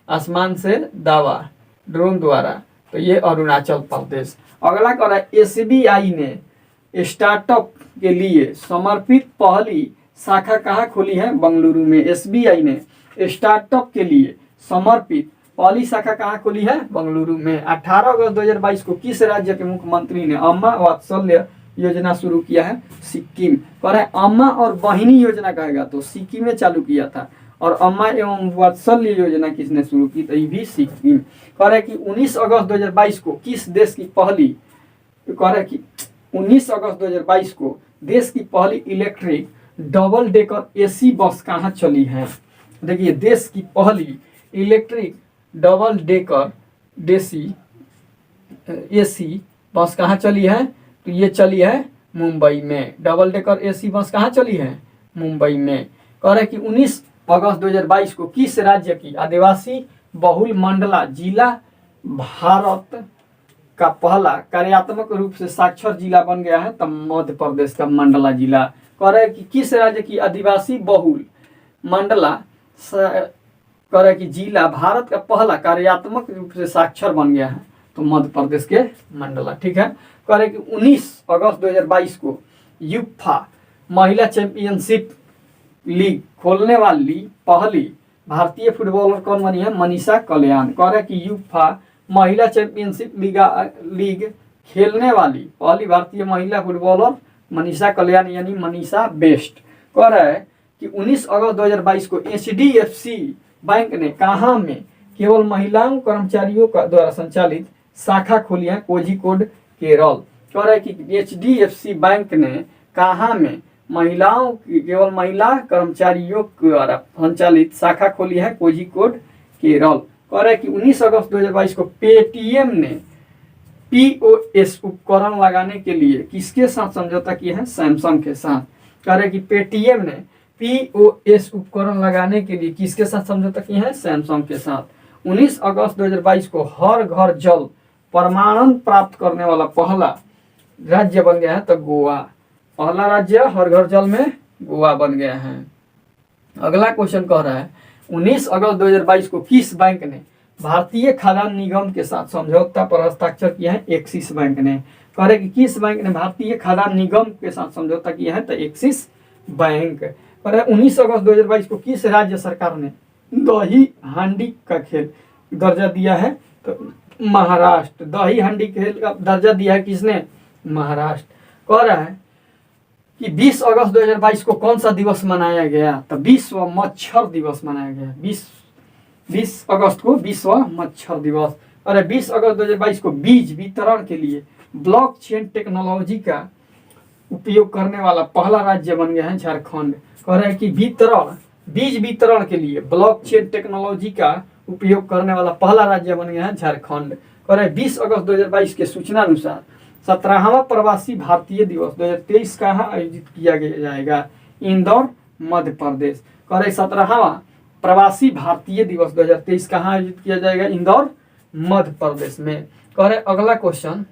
आसमान से दवा ड्रोन द्वारा, तो ये अरुणाचल प्रदेश। अगला कह रहा है एसबीआई ने स्टार्टअप के लिए समर्पित पहली शाखा कहाँ खोली है, बंगलुरु में। एसबीआई ने स्टार्टअप के लिए समर्पित पहली शाखा कहाँ खोली है, बंगलुरु में। 18 अगस्त 2022 को किस राज्य के मुख्यमंत्री ने अम्मा वात्सल्य योजना शुरू किया है, सिक्किम। कह रहा है अम्मा और बहिनी योजना कहेगा तो सिक्किम में चालू किया था, और अम्मा एवं वात्सल्य योजना किसने शुरू की, तो ये भी सिक्किम। कह रहा है कि 19 अगस्त 2022 को किस देश की पहली कह रहा है कि 19 अगस्त 2022 को देश की पहली electric double decker AC bus कहाँ चली है? देखिए, देश की पहली इलेक्ट्रिक डबल डेकर देसी एसी बस कहाँ चली है? तो ये चली है मुंबई में। डबल डेकर एसी बस कहाँ चली है? मुंबई में। कह रहे कि 19 अगस्त 2022 को किस राज्य की आदिवासी बहुल मंडला जिला भारत का पहला कार्यात्मक रूप से साक्षर जिला बन गया है? तब मध्य प्रदेश का मंडला जिला। कह रहे कि किस राज्य की आदिवासी बहुल मंडला कह रहे कि जिला भारत का पहला कार्यात्मक रूप से साक्षर बन गया है? तो मध्य प्रदेश के मंडला। ठीक है। कह रहे कि 19 अगस्त 2022 को यूफा महिला चैंपियनशिप लीग खोलने वाली पहली भारतीय फुटबॉलर कौन बनी है? मनीषा कल्याण। कह रहे कि यूफा महिला चैंपियनशिप लीग खेलने वाली पहली भारतीय महिला फुटबॉलर मनीषा कल्याण यानी मनीषा बेस्ट। कह रहा है कि 19 अगस्त 2022 को HDFC बैंक ने कहाँ में केवल महिलाओं कर्मचारियों का द्वारा संचालित शाखा खोली है? कोझिकोड केरल। कह रहा है कि HDFC बैंक ने कहाँ में महिलाओं केवल महिला कर्मचारियों द्वारा संचालित शाखा खोली है? कोझिकोड केरल। कह रहा है कि 19 अगस्त 2022 को पेटीएम ने POS उपकरण लगाने के लिए किसके साथ समझौता किया है? सैमसंग के साथ। कह रहे कि पेटीएम ने POS उपकरण लगाने के लिए किसके साथ समझौता किया है? सैमसंग के साथ। 19 अगस्त 2022 को हर घर जल प्रमाणन प्राप्त करने वाला पहला राज्य बन गया है? तो गोवा। पहला राज्य हर घर जल में गोवा बन गया है। अगला क्वेश्चन कह रहा है 19 अगस्त 2022 को किस बैंक ने भारतीय खाद्यान्न निगम के साथ समझौता पर हस्ताक्षर किया है? एक्सिस बैंक ने। कह रहे कि किस बैंक ने भारतीय खाद्यान्न निगम के साथ समझौता किया है? तो एक्सिस बैंक। कह रहे 19 अगस्त 2022 को किस राज्य सरकार ने दही हांडी का खेल दर्जा दिया है? तो महाराष्ट्र। दही हांडी खेल का दर्जा दिया है किसने? महाराष्ट्र। कह रहा है कि 20 अगस्त 2022 को कौन सा दिवस मनाया गया? तो विश्व मच्छर दिवस मनाया गया। 20 अगस्त को विश्व मच्छर दिवस। अरे 20 अगस्त 2022 को बीज वितरण के लिए ब्लॉकचेन टेक्नोलॉजी का उपयोग करने वाला पहला राज्य बन गया है? झारखंड। कह रहे हैं कि बीज वितरण के लिए ब्लॉकचेन टेक्नोलॉजी का उपयोग करने वाला पहला राज्य बन गया है? झारखंड। कह रहे हैं 20 अगस्त 2022 के सूचना अनुसार 17वां प्रवासी भारतीय दिवस 2023 कहाँ आयोजित किया जाएगा? इंदौर, मध्य प्रदेश। कह रहे 17वां प्रवासी भारतीय दिवस 2023 कहाँ आयोजित किया जाएगा? इंदौर, मध्य प्रदेश में। कह रहे अगला क्वेश्चन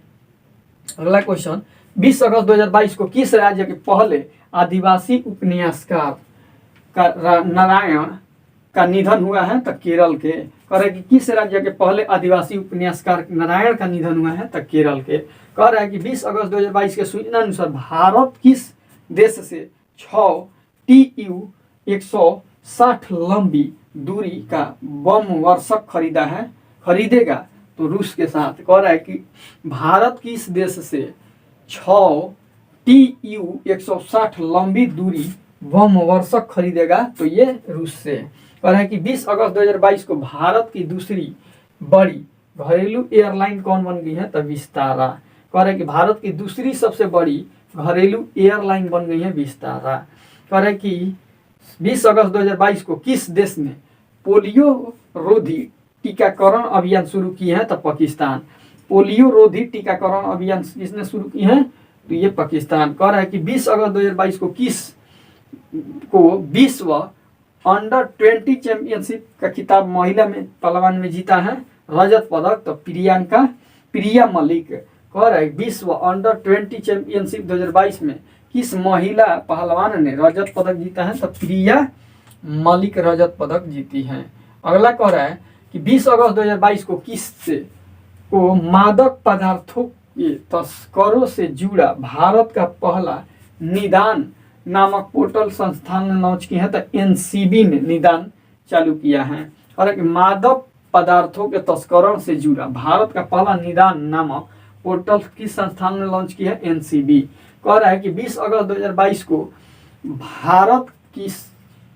20 अगस्त 2022 को किस राज्य के पहले आदिवासी उपन्यासकार का नारायण का निधन हुआ है? तो केरल के। कह रहे कि किस राज्य के पहले आदिवासी उपन्यासकार नारायण का निधन हुआ है? तो केरल के। कह रहा है कि 20 अगस्त 2022 के सूचना अनुसार भारत किस देश से 6 TU 160 लंबी दूरी का बम वर्षक खरीदेगा? तो रूस के साथ। कह रहा है कि भारत किस देश से 6 TU 160 लंबी दूरी बम वर्षक खरीदेगा? तो ये रूस से। कह रहा है कि 20 अगस्त 2022 को भारत की दूसरी बड़ी घरेलू एयरलाइन कौन बन गई है? तो विस्तारा। कह रहे कि भारत की दूसरी सबसे बड़ी घरेलू एयरलाइन बन गई है विस्तारा। कह रहे कि 20 अगस्त 2022 को किस देश ने पोलियो रोधी टीकाकरण अभियान शुरू किए हैं? तो पाकिस्तान। पोलियो रोधी टीकाकरण अभियान किसने शुरू की है? तो ये पाकिस्तान। कह रहा है कि 20 अगस्त 2022 को विश्व अंडर 20 चैंपियनशिप का खिताब महिला में पहलवान में जीता है रजत पदक? तो प्रिया मलिक। कह रहा है विश्व अंडर 20 चैंपियनशिप 2022 में किस महिला पहलवान ने रजत पदक जीता है? तो प्रिया मलिक रजत पदक जीती हैं। अगला कह रहा है कि 20 अगस्त 2022 को मादक पदार्थों के तस्करों से जुड़ा भारत का पहला निदान नामक पोर्टल संस्थान ने लॉन्च किया है? तो NCB ने निदान चालू किया है। और मादक पदार्थों के तस्करों से जुड़ा भारत का पहला निदान नामक पोर्टल किस संस्थान ने लॉन्च किया है? NCB। कह रहा है कि 20 अगस्त 2022 को भारत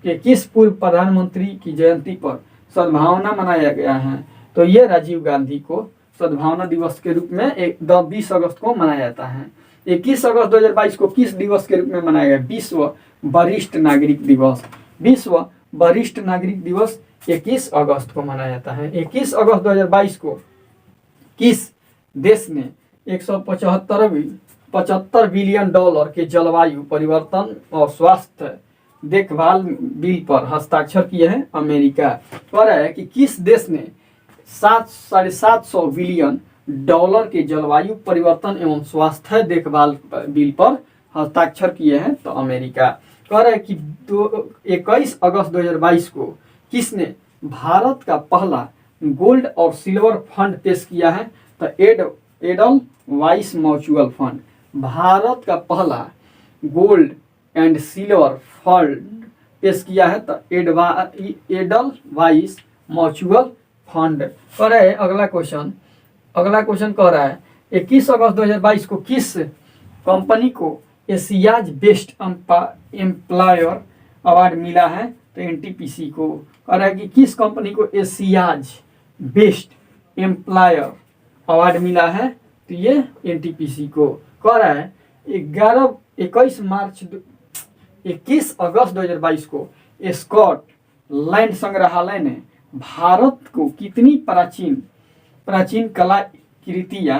के किस पूर्व प्रधानमंत्री की जयंती पर सद्भावना मनाया गया है? तो ये राजीव गांधी को सद्भावना दिवस के रूप में 20 अगस्त को मनाया जाता है। 21 अगस्त 2022 को किस दिवस के रूप में मनाया गया? विश्व वरिष्ठ नागरिक दिवस। विश्व वरिष्ठ नागरिक दिवस 21 अगस्त को मनाया जाता है। 21 अगस्त 2022 को किस देश ने 175 बिलियन डॉलर के जलवायु परिवर्तन और स्वास्थ्य देखभाल बिल पर हस्ताक्षर किए हैं? अमेरिका। कह रहा है कि किस देश ने 700 बिलियन डॉलर के जलवायु परिवर्तन एवं स्वास्थ्य देखभाल बिल पर हस्ताक्षर किए हैं? तो अमेरिका। कह रहा है कि 21 अगस्त 2022 को किसने भारत का पहला गोल्ड और सिल्वर फंड पेश किया है? तो एडलवाइस म्यूचुअल फंड। भारत का पहला गोल्ड एंड सिल्वर फंड पेश किया है तो एडलवाइस म्यूचुअल फंड। कह रहा है अगला क्वेश्चन कह रहा है 21 अगस्त 2022 को किस कंपनी को एशियाज बेस्ट एम्प्लॉयर अवार्ड मिला है? तो एनटीपीसी को। कह रहा है कि किस कंपनी को एशियाज बेस्ट एम्प्लॉयर अवार्ड मिला है? तो ये एनटीपीसी को। कह रहा है 21 अगस्त 2022 को स्कॉटलैंड संग्रहालय ने भारत को कितनी प्राचीन कलाकृतियां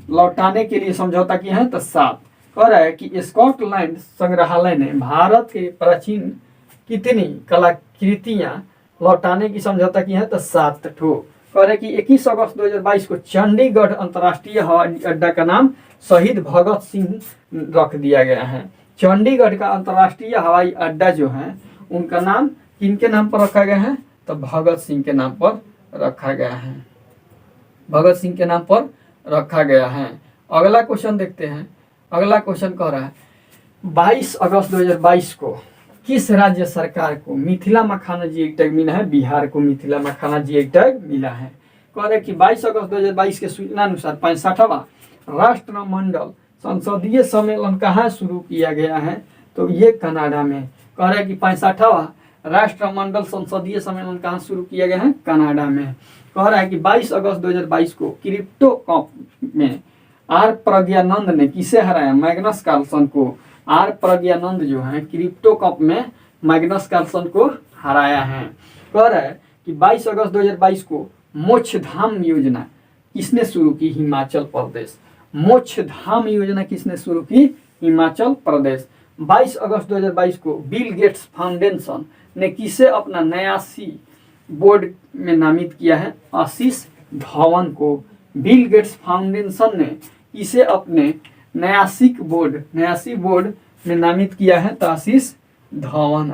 लौटाने के लिए समझौता किया है? तो 7। कह रहा है कि स्कॉटलैंड संग्रहालय ने भारत के प्राचीन कितनी कलाकृतियां लौटाने की समझौता किया है? तो 7 ठो। कह रहे कि 21 अगस्त 2022 को चंडीगढ़ अंतर्राष्ट्रीय हवाई अड्डा का नाम शहीद भगत सिंह रख दिया गया है। चंडीगढ़ का अंतर्राष्ट्रीय हवाई अड्डा जो है उनका नाम किनके नाम पर रखा गया है? तो भगत सिंह के नाम पर रखा गया है। भगत सिंह के नाम पर रखा गया है। अगला क्वेश्चन देखते हैं। अगला क्वेश्चन कह रहा है 22 अगस्त 2022 को किस राज्य सरकार को मिथिला मखाना जी टैग मिला है? बिहार को मिथिला मखाना जी टैग मिला है। कह रहे कि 22 अगस्त 2022 के सूचना अनुसार 65वां राष्ट्रमंडल संसदीय सम्मेलन कहाँ शुरू किया गया है? तो ये कनाडा में। कह रहे कि 65वां राष्ट्रमंडल संसदीय सम्मेलन कहाँ शुरू किया गया है? कनाडा में। कह रहा है कि 22 अगस्त 2022 को क्रिप्टो कप में आर प्रज्ञानंद ने किसे हराया? मैग्नस कार्लसन को। आर प्रज्ञानंद जो है क्रिप्टो कप में मैग्नस कार्लसन को हराया है। कह रहा है कि 22 अगस्त 2022 को मोक्ष धाम योजना किसने शुरू की? हिमाचल प्रदेश। मोक्ष धाम योजना किसने शुरू की? हिमाचल प्रदेश। 22 अगस्त 2022 को बिल गेट्स फाउंडेशन ने किसे अपना न्यासी बोर्ड में नामित किया है? आशीष धवन को। बिल गेट्स फाउंडेशन ने इसे अपने न्यासी बोर्ड में नामित किया है? तो आशीष धवन।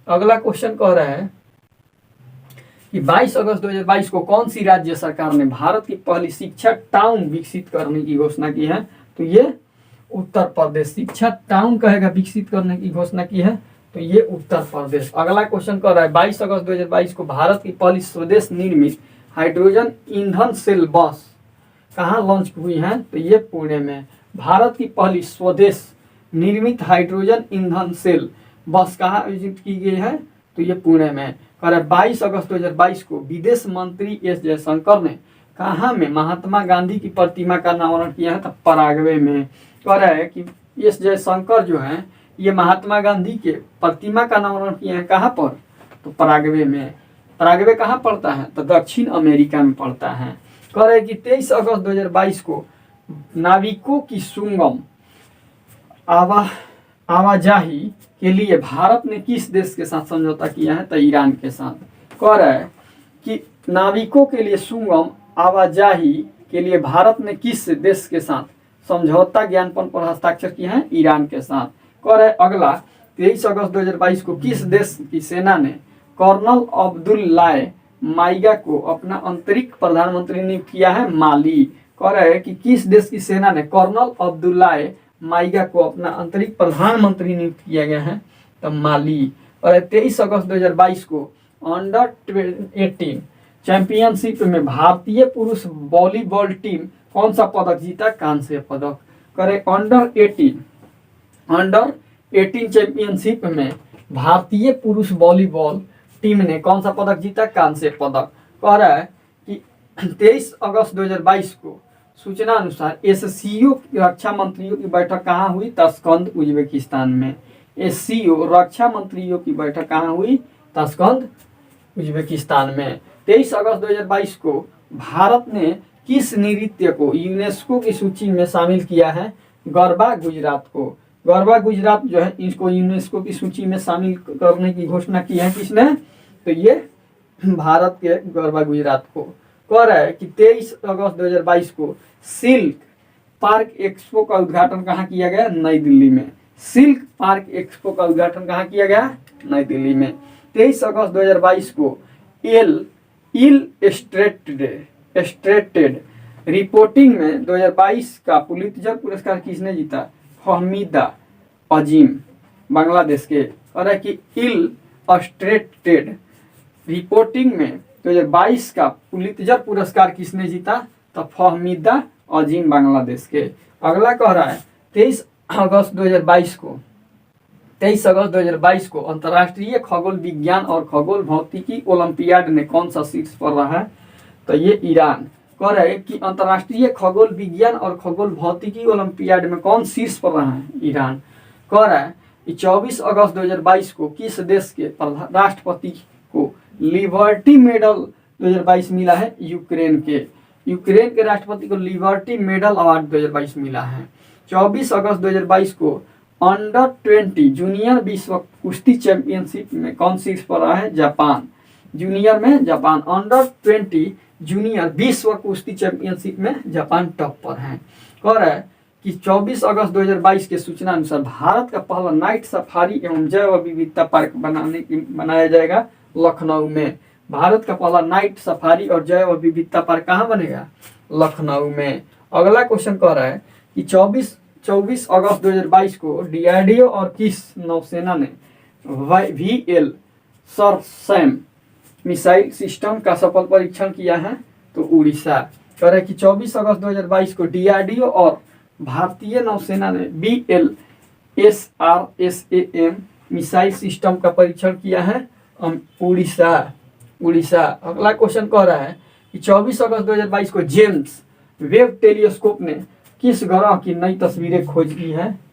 अगला क्वेश्चन कह रहा है कि 22 अगस्त 2022 को कौन सी राज्य सरकार ने भारत की पहली शिक्षा टाउन विकसित करने की घोषणा की है? तो ये उत्तर प्रदेश। शिक्षा टाउन कहेगा विकसित करने की घोषणा की है? तो ये उत्तर प्रदेश। अगला क्वेश्चन कर रहा है 22 अगस्त 2022 को भारत की पहली स्वदेश निर्मित हाइड्रोजन ईंधन सेल बस कहाँ लॉन्च हुई है? तो ये पुणे में। भारत की पहली स्वदेश निर्मित हाइड्रोजन ईंधन सेल बस कहाँ आयोजित की गई है? तो ये पुणे में। कह रहा है 22 अगस्त 2022 को विदेश मंत्री एस जयशंकर ने कहाँ में महात्मा गांधी की प्रतिमा का अनावरण किया है? तो पराग्वे में। कह रहा है कि एस जयशंकर जो है ये महात्मा गांधी के प्रतिमा का अनावरण किए हैं कहाँ पर? तो पराग्वे में। पराग्वे कहाँ पड़ता है? तो दक्षिण अमेरिका में पड़ता है। कह रहे कि 23 अगस्त 2022 को नाविकों की सुगम आवाजाही के लिए भारत ने किस देश के साथ समझौता किया है? तो ईरान के साथ। कह रहा है कि नाविकों के लिए सुगम आवाजाही के लिए भारत ने किस देश के साथ समझौता ज्ञापन पर हस्ताक्षर किए हैं? ईरान के साथ। कह रहे अगला 23 अगस्त 2022 को किस देश की सेना ने कर्नल अब्दुल्लाह माइगा को अपना अंतरिक्ष प्रधानमंत्री नियुक्त किया है? माली। कह रहे हैं कि किस देश की सेना ने कर्नल अब्दुल्लाह माइगा को अपना अंतरिक्ष प्रधानमंत्री नियुक्त किया गया है? तो माली। और 23 अगस्त 2022 को अंडर 18 चैंपियनशिप में भारतीय पुरुष वॉलीबॉल टीम कौन सा पदक जीता? कांस्य पदक। करे अंडर 18 चैंपियनशिप में भारतीय पुरुष वॉलीबॉल टीम ने कौन सा पदक जीता? कांस्य पदक। कह रहा है कि 23 अगस्त 2022 को सूचना अनुसार एससीओ रक्षा मंत्रियों की बैठक कहाँ हुई? ताशकंद उज्बेकिस्तान में। एससीओ रक्षा मंत्रियों की बैठक कहाँ हुई? ताशकंद उज्बेकिस्तान में। 23 अगस्त 2022 को भारत ने किस नृत्य को यूनेस्को की सूची में शामिल किया है? गरबा गुजरात को। गरबा गुजरात जो है इसको यूनेस्को की सूची में शामिल करने की घोषणा की है किसने? तो ये भारत के गरबा गुजरात को। कह रहा है कि 23 अगस्त 2022 को सिल्क पार्क एक्सपो का उद्घाटन कहाँ किया गया? नई दिल्ली में। सिल्क पार्क एक्सपो का उद्घाटन कहाँ किया गया? नई दिल्ली में। 23 अगस्त 2022 को इलस्ट्रेटेड रिपोर्टिंग में 2022 का पुलित्जर पुरस्कार किसने जीता? फहमीदा अजीम बांग्लादेश के। और है कि इलस्ट्रेटेड रिपोर्टिंग में 2022 का पुलित्जर पुरस्कार किसने जीता? तो फहमीदा अजीम बांग्लादेश के। अगला कह रहा है 23 अगस्त 2022 को अंतर्राष्ट्रीय खगोल विज्ञान और खगोल भौतिकी ओलंपियाड ने कौन सा शीर्ष पर रहा है? तो ये ईरान। कह रहे हैं कि अंतर्राष्ट्रीय खगोल विज्ञान और खगोल भौतिकी ओलंपियाड में कौन शीर्ष पर रहा है? ईरान। कह रहा है कि 24 अगस्त 2022 को किस देश के राष्ट्रपति को लिबर्टी मेडल 2022 मिला है? यूक्रेन के। यूक्रेन के राष्ट्रपति को लिबर्टी मेडल अवार्ड 2022 मिला है। 24 अगस्त 2022 को अंडर 20 जूनियर विश्व कुश्ती चैंपियनशिप में कौन शीर्ष पर रहा है? जापान। जूनियर में जापान। अंडर 20 जूनियर विश्व कुश्ती चैंपियनशिप में जापान टॉप पर है। कह रहा है कि 24 अगस्त 2022 के सूचना अनुसार भारत का पहला नाइट सफारी एवं जैव विविधता पार्क बनाया जाएगा लखनऊ में। भारत का पहला नाइट सफारी और जैव विविधता पार्क कहाँ बनेगा? लखनऊ में। अगला क्वेश्चन कह रहा है कि 24 अगस्त 2022 को डीआरडीओ और किस नौसेना ने VL सरसैम मिसाइल सिस्टम का सफल परीक्षण किया है? तो उड़ीसा। कह रहे हैं कि 24 अगस्त 2022 को डीआरडीओ और भारतीय नौसेना ने VL SRSAM मिसाइल सिस्टम का परीक्षण किया है उड़ीसा। अगला क्वेश्चन कह रहा है कि 24 अगस्त 2022 को जेम्स वेब टेलीस्कोप ने किस ग्रह की नई तस्वीरें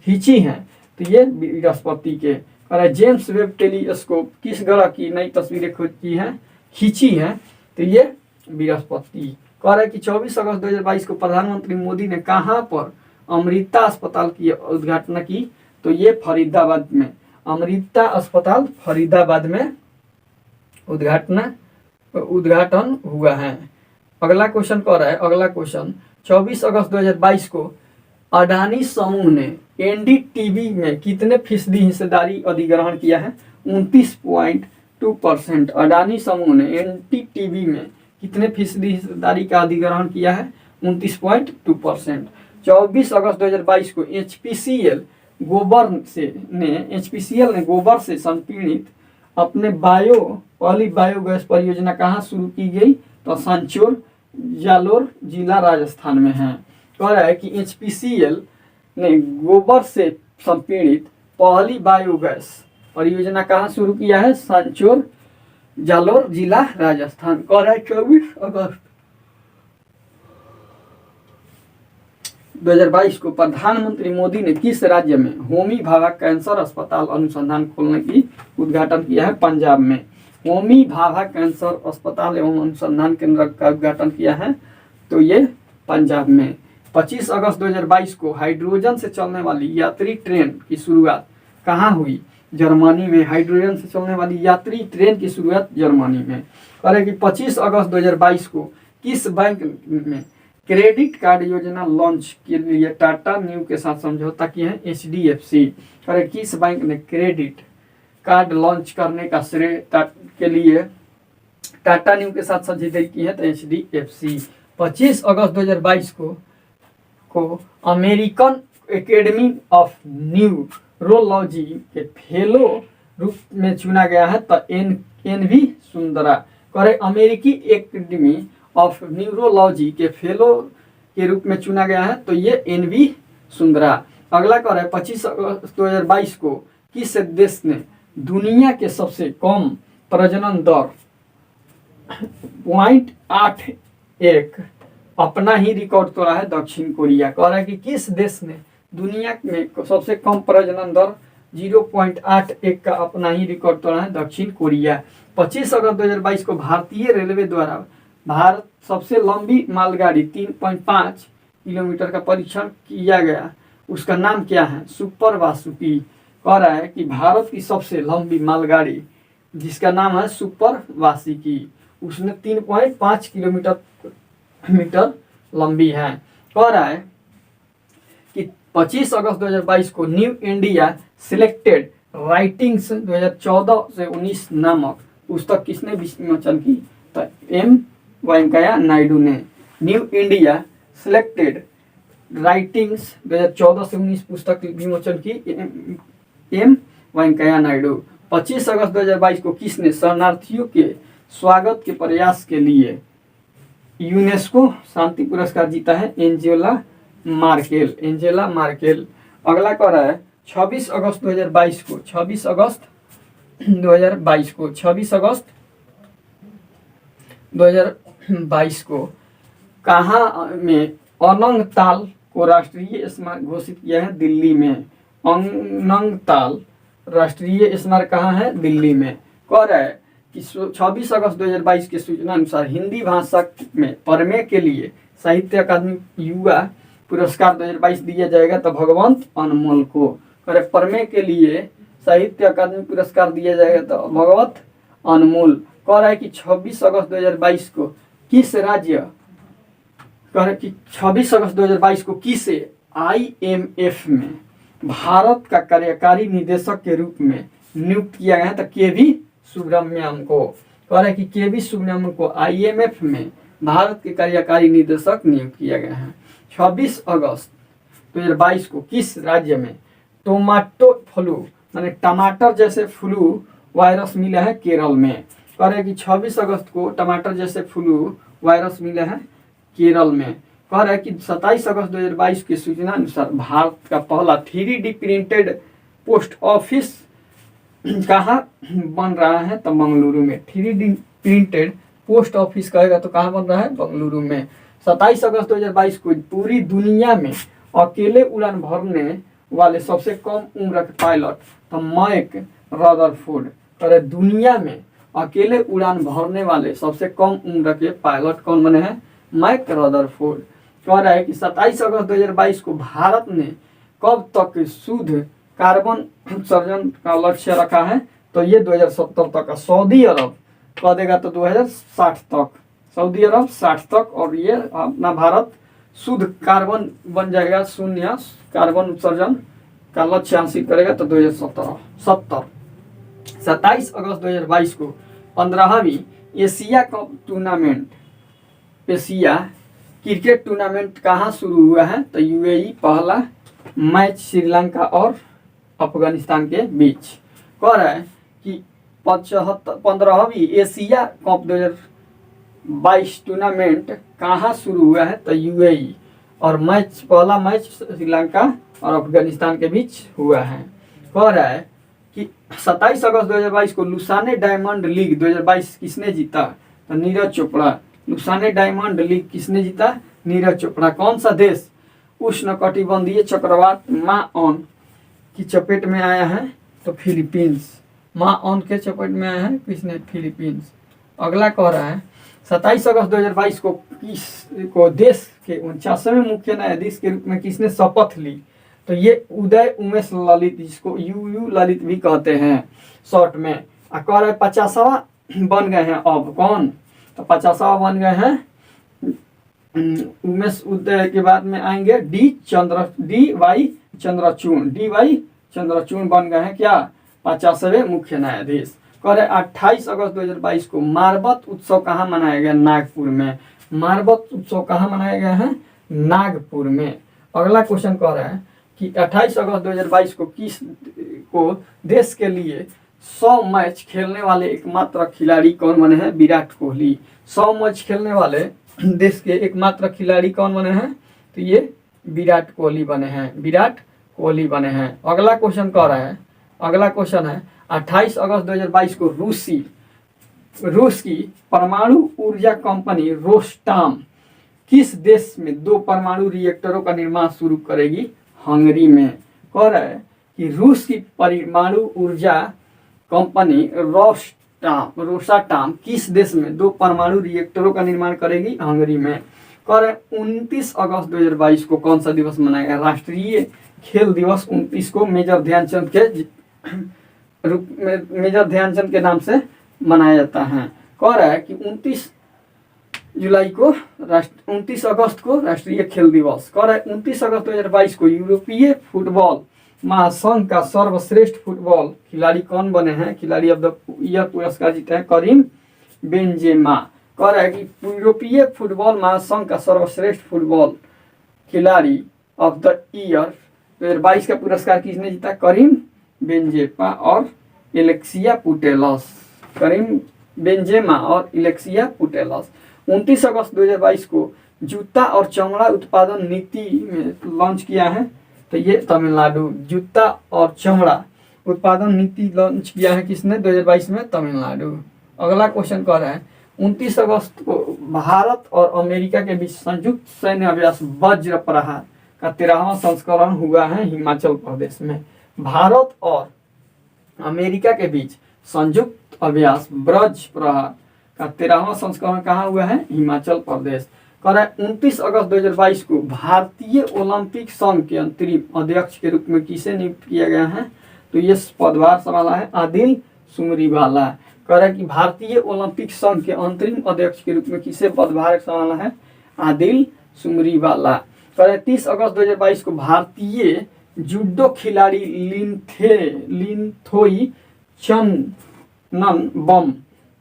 खींची हैं? तो ये बृहस्पति के। कह रहा है जेम्स वेब टेलीस्कोप किस ग्रह की नई तस्वीरें खींची हैं? तो ये बृहस्पति। कह रहा है कि 24 अगस्त 2022 को प्रधानमंत्री मोदी ने कहाँ पर अमृता अस्पताल की उद्घाटन की? तो ये फरीदाबाद में। अमृता अस्पताल फरीदाबाद में उद्घाटन हुआ है। अगला क्वेश्चन कह रहा है 24 अगस्त 2022 को अडानी समूह ने एनडीटीवी में कितने फीसदी हिस्सेदारी अधिग्रहण किया है? 29.2%। अडानी समूह ने एनडीटीवी में कितने फीसदी हिस्सेदारी का अधिग्रहण किया है? 29.2%। 24 अगस्त 2022 को एचपीसीएल ने गोबर से संपीड़ित अपने पहली बायोगैस परियोजना कहाँ शुरू की गई? तो सांचौर जालोर जिला राजस्थान में है। कह रहा है कि एचपीसीएल ने गोबर से संपीड़ित पहली बायोगैस परियोजना कहाँ शुरू किया है? सांचौर जालोर जिला राजस्थान। कह रहा है 24 अगस्त 2022 को प्रधानमंत्री मोदी ने किस राज्य में होमी भाभा कैंसर अस्पताल अनुसंधान खोलने की उद्घाटन किया है? पंजाब में। होमी भाभा कैंसर अस्पताल एवं अनुसंधान केंद्र का उद्घाटन किया है? तो ये पंजाब में। 25 अगस्त 2022 को हाइड्रोजन से चलने वाली यात्री ट्रेन की शुरुआत कहाँ हुई? जर्मनी में। हाइड्रोजन से चलने वाली यात्री ट्रेन की शुरुआत जर्मनी में। और कि 25 अगस्त 2022 को किस बैंक में क्रेडिट कार्ड योजना लॉन्च के लिए टाटा न्यू के साथ समझौता किए हैं? HDFC। और किस बैंक ने क्रेडिट कार्ड लॉन्च करने का श्रेय के लिए टाटा न्यू के साथ साझेदारी की है? तो HDFC। 25 अगस्त 2022 को अमेरिकन एकेडमी ऑफ न्यूरोलॉजी के फेलो रूप में चुना गया है? तो NV सुंदरा। करे अमेरिकी एकेडमी ऑफ न्यूरोलॉजी के फेलो के रूप में चुना गया है? तो ये NV सुंदरा। अगला कह रहा है 25 अगस्त 2022 को किस देश ने दुनिया के सबसे कम प्रजनन दर 0.8 एक अपना ही रिकॉर्ड तोड़ा है दक्षिण कोरिया। कह रहा है कि किस देश ने दुनिया में सबसे कम प्रजनन दर 0.81 का अपना ही रिकॉर्ड तोड़ा है दक्षिण कोरिया। 25 अगस्त 2022 को भारतीय रेलवे द्वारा भारत सबसे लंबी मालगाड़ी 3.5 किलोमीटर का परीक्षण किया गया। उसका नाम क्या है? सुपर वासुकी। कह रहा है कि भारत की सबसे लंबी मालगाड़ी जिसका नाम है सुपर वासुकी, उसने 3.5 किलोमीटर लंबी है। कह रहा है कि 25 अगस्त 2022 को न्यू इंडिया सिलेक्टेड राइटिंग्स 2014 से 19 नामक पुस्तक किसने विमोचन की? तो एम वेंकैया नायडू ने। न्यू इंडिया सिलेक्टेड राइटिंग्स 2014 से 19 पुस्तक विमोचन की एम वेंकैया नायडू। 25 अगस्त 2022 को किसने शरणार्थियों के स्वागत के प्रयास के लिए यूनेस्को शांति पुरस्कार जीता है? Angela Merkel. अगला कह रहा है 26 अगस्त 2022 को कहाँ में अनंग ताल को राष्ट्रीय स्मारक घोषित किया है? दिल्ली में। अनंग ताल राष्ट्रीय स्मारक कहाँ है? दिल्ली में। कह रहा है कि 26 अगस्त 2022 के सूचना अनुसार हिंदी भाषा में प्रमेय के लिए साहित्य अकादमी युवा पुरस्कार 2022 दिया जाएगा तो भगवंत अनमोल को। कह रहे प्रमेय के लिए साहित्य अकादमी पुरस्कार दिया जाएगा तो भगवत अनमोल। कह रहा है कि 26 अगस्त 2022 को किस राज्य कह रहे कि 26 अगस्त 2022 को किसे IMF में भारत का कार्यकारी निदेशक के रूप में नियुक्त किया गया है? तो KV सुब्रमण्यम को। कह रहा है कि KV सुब्रमण्यम को IMF में भारत के कार्यकारी निदेशक नियुक्त किया गया है। 26 अगस्त 2022 को किस राज्य में टोमेटो फ्लू माने टमाटर जैसे फ्लू वायरस मिला है? केरल में। कह रहे हैं कि 26 अगस्त को टमाटर जैसे फ्लू वायरस मिला है केरल में। कह रहा है कि 27 अगस्त 2022 की सूचना अनुसार भारत का पहला 3D प्रिंटेड पोस्ट ऑफिस कहाँ बन रहा है? तो बंगलुरु में। 3D प्रिंटेड पोस्ट ऑफिस कहेगा तो कहाँ बन रहा है? बंगलुरु में। 27 अगस्त 2022 को पूरी दुनिया में अकेले उड़ान भरने वाले सबसे कम उम्र के पायलट तो मैक रदरफोर्ड। अरे दुनिया में अकेले उड़ान भरने वाले सबसे कम उम्र के पायलट कौन बने हैं? Mack Rutherford. कह रहा है कि 27 अगस्त 2022 को भारत ने कब तक शुद्ध कार्बन उत्सर्जन का लक्ष्य रखा है? तो ये 2070 तक का। सऊदी अरब कह देगा तो 2060 तक। सऊदी अरब 60 तक और ये अपना भारत शुद्ध कार्बन बन जाएगा, शून्य कार्बन उत्सर्जन का लक्ष्य हासिल करेगा तो 2070। 27 अगस्त 2022 को 15वीं Asia cup tournament Asia cricket tournament कहाँ शुरू हुआ है? तो UAE। पहला मैच श्रीलंका और अफगानिस्तान के बीच। कह रहा है कि 15वीं एशिया कप 2022 टूर्नामेंट कहाँ शुरू हुआ है? तो UAE और पहला मैच श्रीलंका और अफगानिस्तान के बीच हुआ है। कह रहा है कि 27 अगस्त 2022 को लुसाने डायमंड लीग 2022 किसने जीता? तो Neeraj Chopra. Lausanne diamond league किसने जीता? नीरज चोपड़ा। कौन सा देश उष्णकटिबंधीय चक्रवात माओन की चपेट में आया है? तो फिलीपींस। माओन के चपेट में आया है किसने? फिलीपींस। अगला कह रहा है 27 अगस्त 2022 को देश के 49वें मुख्य न्यायाधीश के रूप में किसने शपथ ली? तो ये उदय उमेश ललित, जिसको UU ललित भी कहते हैं शॉर्ट में। कह रहा है 50वां बन गए हैं अब कौन? तो 50वां बन गए हैं उमेश उदय के बाद में आएंगे DY चंद्रचूड़ बन गए हैं क्या? 50वें मुख्य न्यायाधीश। कह रहे 28 अगस्त 2022 को मारबत उत्सव कहाँ मनाया गया? नागपुर में। मारबत उत्सव कहाँ मनाया गया है? नागपुर में। अगला क्वेश्चन कह रहा है कि 28 अगस्त 2022 को देश के लिए 100 मैच खेलने वाले एकमात्र खिलाड़ी कौन बने हैं? विराट कोहली। 100 मैच खेलने वाले देश के एकमात्र खिलाड़ी कौन बने हैं? तो ये विराट कोहली बने हैं। अगला क्वेश्चन कह रहा है, अगला क्वेश्चन है 28 अगस्त 2022 को रूस की परमाणु ऊर्जा कंपनी रोस्टाम किस देश में 2 परमाणु रिएक्टरों का निर्माण शुरू करेगी? हंगरी में। कह रहा है कि रूस की परमाणु ऊर्जा कंपनी रोसाटॉम किस देश में 2 परमाणु रिएक्टरों का निर्माण करेगी? हंगरी में। कह रहे 29 अगस्त 2022 को कौन सा दिवस मनाया गया? राष्ट्रीय खेल दिवस 29 को मेजर ध्यानचंद के नाम से मनाया जाता है। कह रहा है कि 29 अगस्त को राष्ट्रीय खेल दिवस। कह रहा है 29 अगस्त 2022 को यूरोपीय फुटबॉल महासंघ का सर्वश्रेष्ठ फुटबॉल खिलाड़ी कौन बने हैं? खिलाड़ी ऑफ द ईयर पुरस्कार जीते हैं करीम बेंजेमा। कह रहा है कि यूरोपीय फुटबॉल महासंघ का सर्वश्रेष्ठ फुटबॉल खिलाड़ी ऑफ द ईयर 2022 का पुरस्कार किसने जीता? करीम बेंजेमा और एलेक्सिया पुटेलस। करीम बेंजेमा और एलेक्सिया पुटेलस। 29 अगस्त 2022 को जूता और चमड़ा उत्पादन नीति में लॉन्च किया है, तो ये तमिलनाडु। जूता और चमड़ा उत्पादन नीति लॉन्च किया है किसने? 2022 में तमिलनाडु। अगला क्वेश्चन कह रहा है 29 अगस्त को भारत और अमेरिका के बीच संयुक्त सैन्य अभ्यास वज्र प्रहार का 13वां संस्करण हुआ है हिमाचल प्रदेश में। भारत और अमेरिका के बीच संयुक्त अभ्यास वज्र प्रहार का 13वां संस्करण कहाँ हुआ है? हिमाचल प्रदेश। कह रहा है 29 अगस्त 2022 को भारतीय ओलंपिक संघ के अंतरिम अध्यक्ष के रूप में किसे नियुक्त किया गया है? तो ये पदभार संभाला है आदिल सुमरीवाला। कह रहा है कि भारतीय ओलंपिक संघ के अंतरिम अध्यक्ष के रूप में किसे पदभार संभाला है? आदिल सुमरीवाला। कह रहा है 30 अगस्त 2022 को भारतीय जूडो खिलाड़ी लिनथोई चनन बम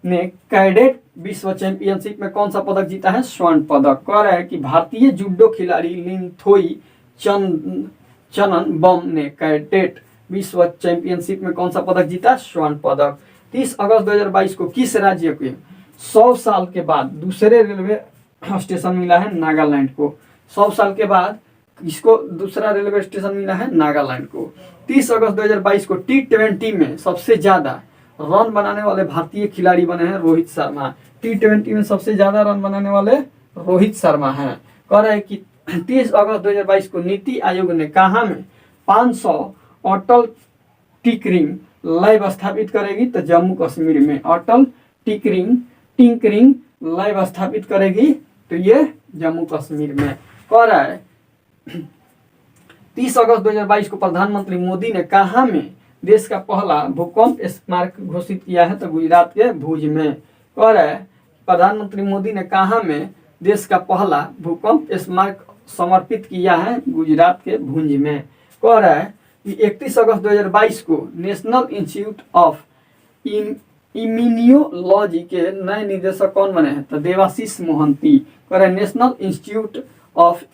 ने कैडेट विश्व चैंपियनशिप में कौन सा पदक जीता है? स्वर्ण पदक। कह रहा है कि भारतीय जूडो खिलाड़ी लिनथोई चनन बम ने कैडेट विश्व चैंपियनशिप में कौन सा पदक जीता? स्वर्ण पदक। 30 अगस्त 2022 को किस राज्य के 100 साल के बाद दूसरे रेलवे स्टेशन मिला है? नागालैंड को। 100 साल के बाद इसको दूसरा रेलवे स्टेशन मिला है? नागालैंड को। 30 अगस्त 2022 को T20 में सबसे ज्यादा रन बनाने वाले भारतीय खिलाड़ी बने हैं रोहित शर्मा। T20 में सबसे ज्यादा रन बनाने वाले रोहित शर्मा हैं। कह रहा है कि 30 अगस्त 2022 को नीति आयोग ने कहा में 500 अटल टिंकरिंग लैब स्थापित करेगी? तो जम्मू कश्मीर में अटल टिंकरिंग लैब स्थापित करेगी, तो ये जम्मू कश्मीर में। कह रहा है 30 अगस्त 2022 को प्रधानमंत्री मोदी ने कहा में देश का पहला भूकंप स्मारक घोषित किया है? तो गुजरात के भुज में। कह रहा है प्रधानमंत्री मोदी ने कहा में देश का पहला भूकंप स्मारक समर्पित किया है? गुजरात के भुज में। कह रहा है कि 31 अगस्त 2022 को नेशनल इंस्टीट्यूट ऑफ इम्यूनियोलॉजी के नए निदेशक कौन बने हैं? तो देवाशीष मोहंती। कह रहा है नेशनल इंस्टीट्यूट ऑफ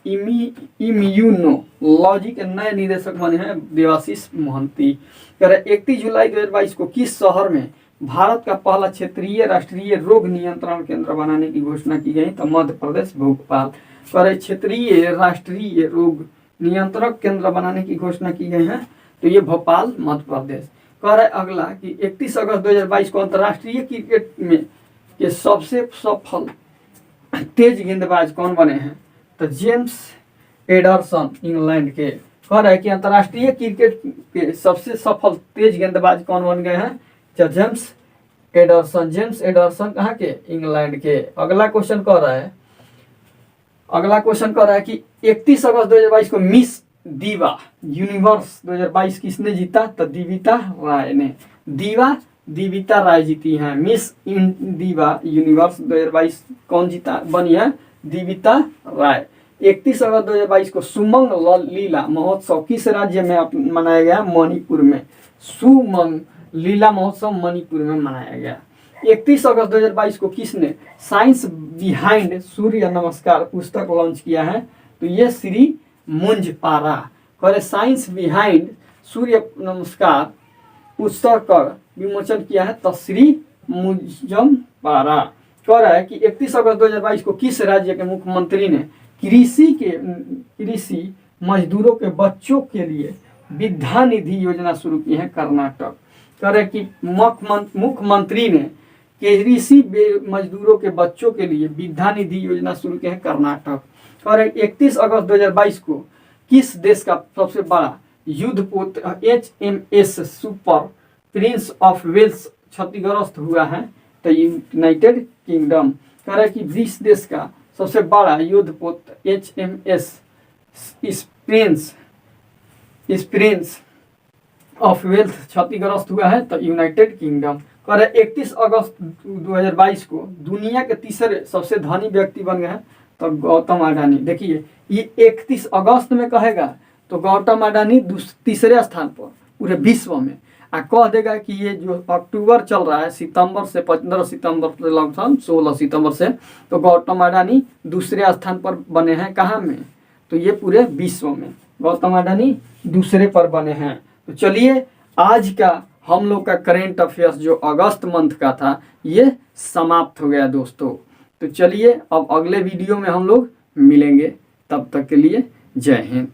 इम्यूनोलॉजी के नए निदेशक बने हैं देवाशीष मोहंती। कह रहे 31 जुलाई 2022 को किस शहर में भारत का पहला क्षेत्रीय राष्ट्रीय रोग नियंत्रण केंद्र बनाने की घोषणा की गई? तो मध्य प्रदेश भोपाल। कह रहे क्षेत्रीय राष्ट्रीय रोग नियंत्रण केंद्र बनाने की घोषणा की गई है, तो ये भोपाल मध्य प्रदेश। कह रहे अगला कि 31 अगस्त 2022 को अंतर्राष्ट्रीय क्रिकेट में के सबसे सफल तेज गेंदबाज कौन बने हैं? तो जेम्स एडरसन इंग्लैंड के। कह रहा है कि अंतर्राष्ट्रीय क्रिकेट के सबसे सफल तेज गेंदबाज कौन बन गए हैं? तो जेम्स एडरसन कहाँ के? इंग्लैंड के। अगला क्वेश्चन कह रहा है कि 31 अगस्त 2022 को मिस दीवा यूनिवर्स 2022 किसने जीता? तो दीविता राय ने। दीविता राय जीती हैं। मिस दीवा यूनिवर्स 2022 कौन जीता बनी है? दीविता राय। 31 अगस्त 2022 को सुमंग लीला महोत्सव किस राज्य में मनाया गया? मणिपुर में। सुमंग लीला महोत्सव मणिपुर में मनाया गया। 31 अगस्त 2022 को किसने साइंस बिहाइंड सूर्य नमस्कार पुस्तक लॉन्च किया है? तो ये श्री मुंजपारा। कह साइंस बिहाइंड सूर्य नमस्कार पुस्तक का विमोचन किया है? तो श्री मुंजपारा। कह रहा है कि 31 अगस्त 2022 को किस राज्य के मुख्यमंत्री ने कृषि मजदूरों के बच्चों के लिए विद्या निधि योजना शुरू की है? कर्नाटक। कह रहे कि मुख्यमंत्री ने कृषि मजदूरों के बच्चों के लिए विद्या निधि योजना शुरू की है कर्नाटक। और 31 अगस्त 2022 को किस देश का सबसे बड़ा युद्धपोत HMS super prince of Wales क्षतिग्रस्त हुआ है? तो यूनाइटेड किंगडम। कह रहा है कि 20 देश का सबसे बड़ा युद्धपोत HMS प्रिंस ऑफ वेल्थ क्षतिग्रस्त हुआ है? तो यूनाइटेड किंगडम। कह रहे 31 अगस्त 2022 को दुनिया के तीसरे सबसे धनी व्यक्ति बन गए हैं? तो गौतम अडानी। देखिए ये 31 अगस्त में कहेगा तो गौतम अडानी तीसरे स्थान पर पूरे विश्व में। कह देगा कि ये जो अक्टूबर चल रहा है, सितंबर से 15 सितंबर से लगभग 16 सितंबर से, तो गौतम अडानी दूसरे स्थान पर बने हैं। कहाँ में? तो ये पूरे विश्व में गौतम अडानी दूसरे पर बने हैं। तो चलिए आज का हम लोग का करेंट अफेयर्स जो अगस्त मंथ का था ये समाप्त हो गया दोस्तों। तो चलिए अब अगले वीडियो में हम लोग मिलेंगे, तब तक के लिए जय हिंद।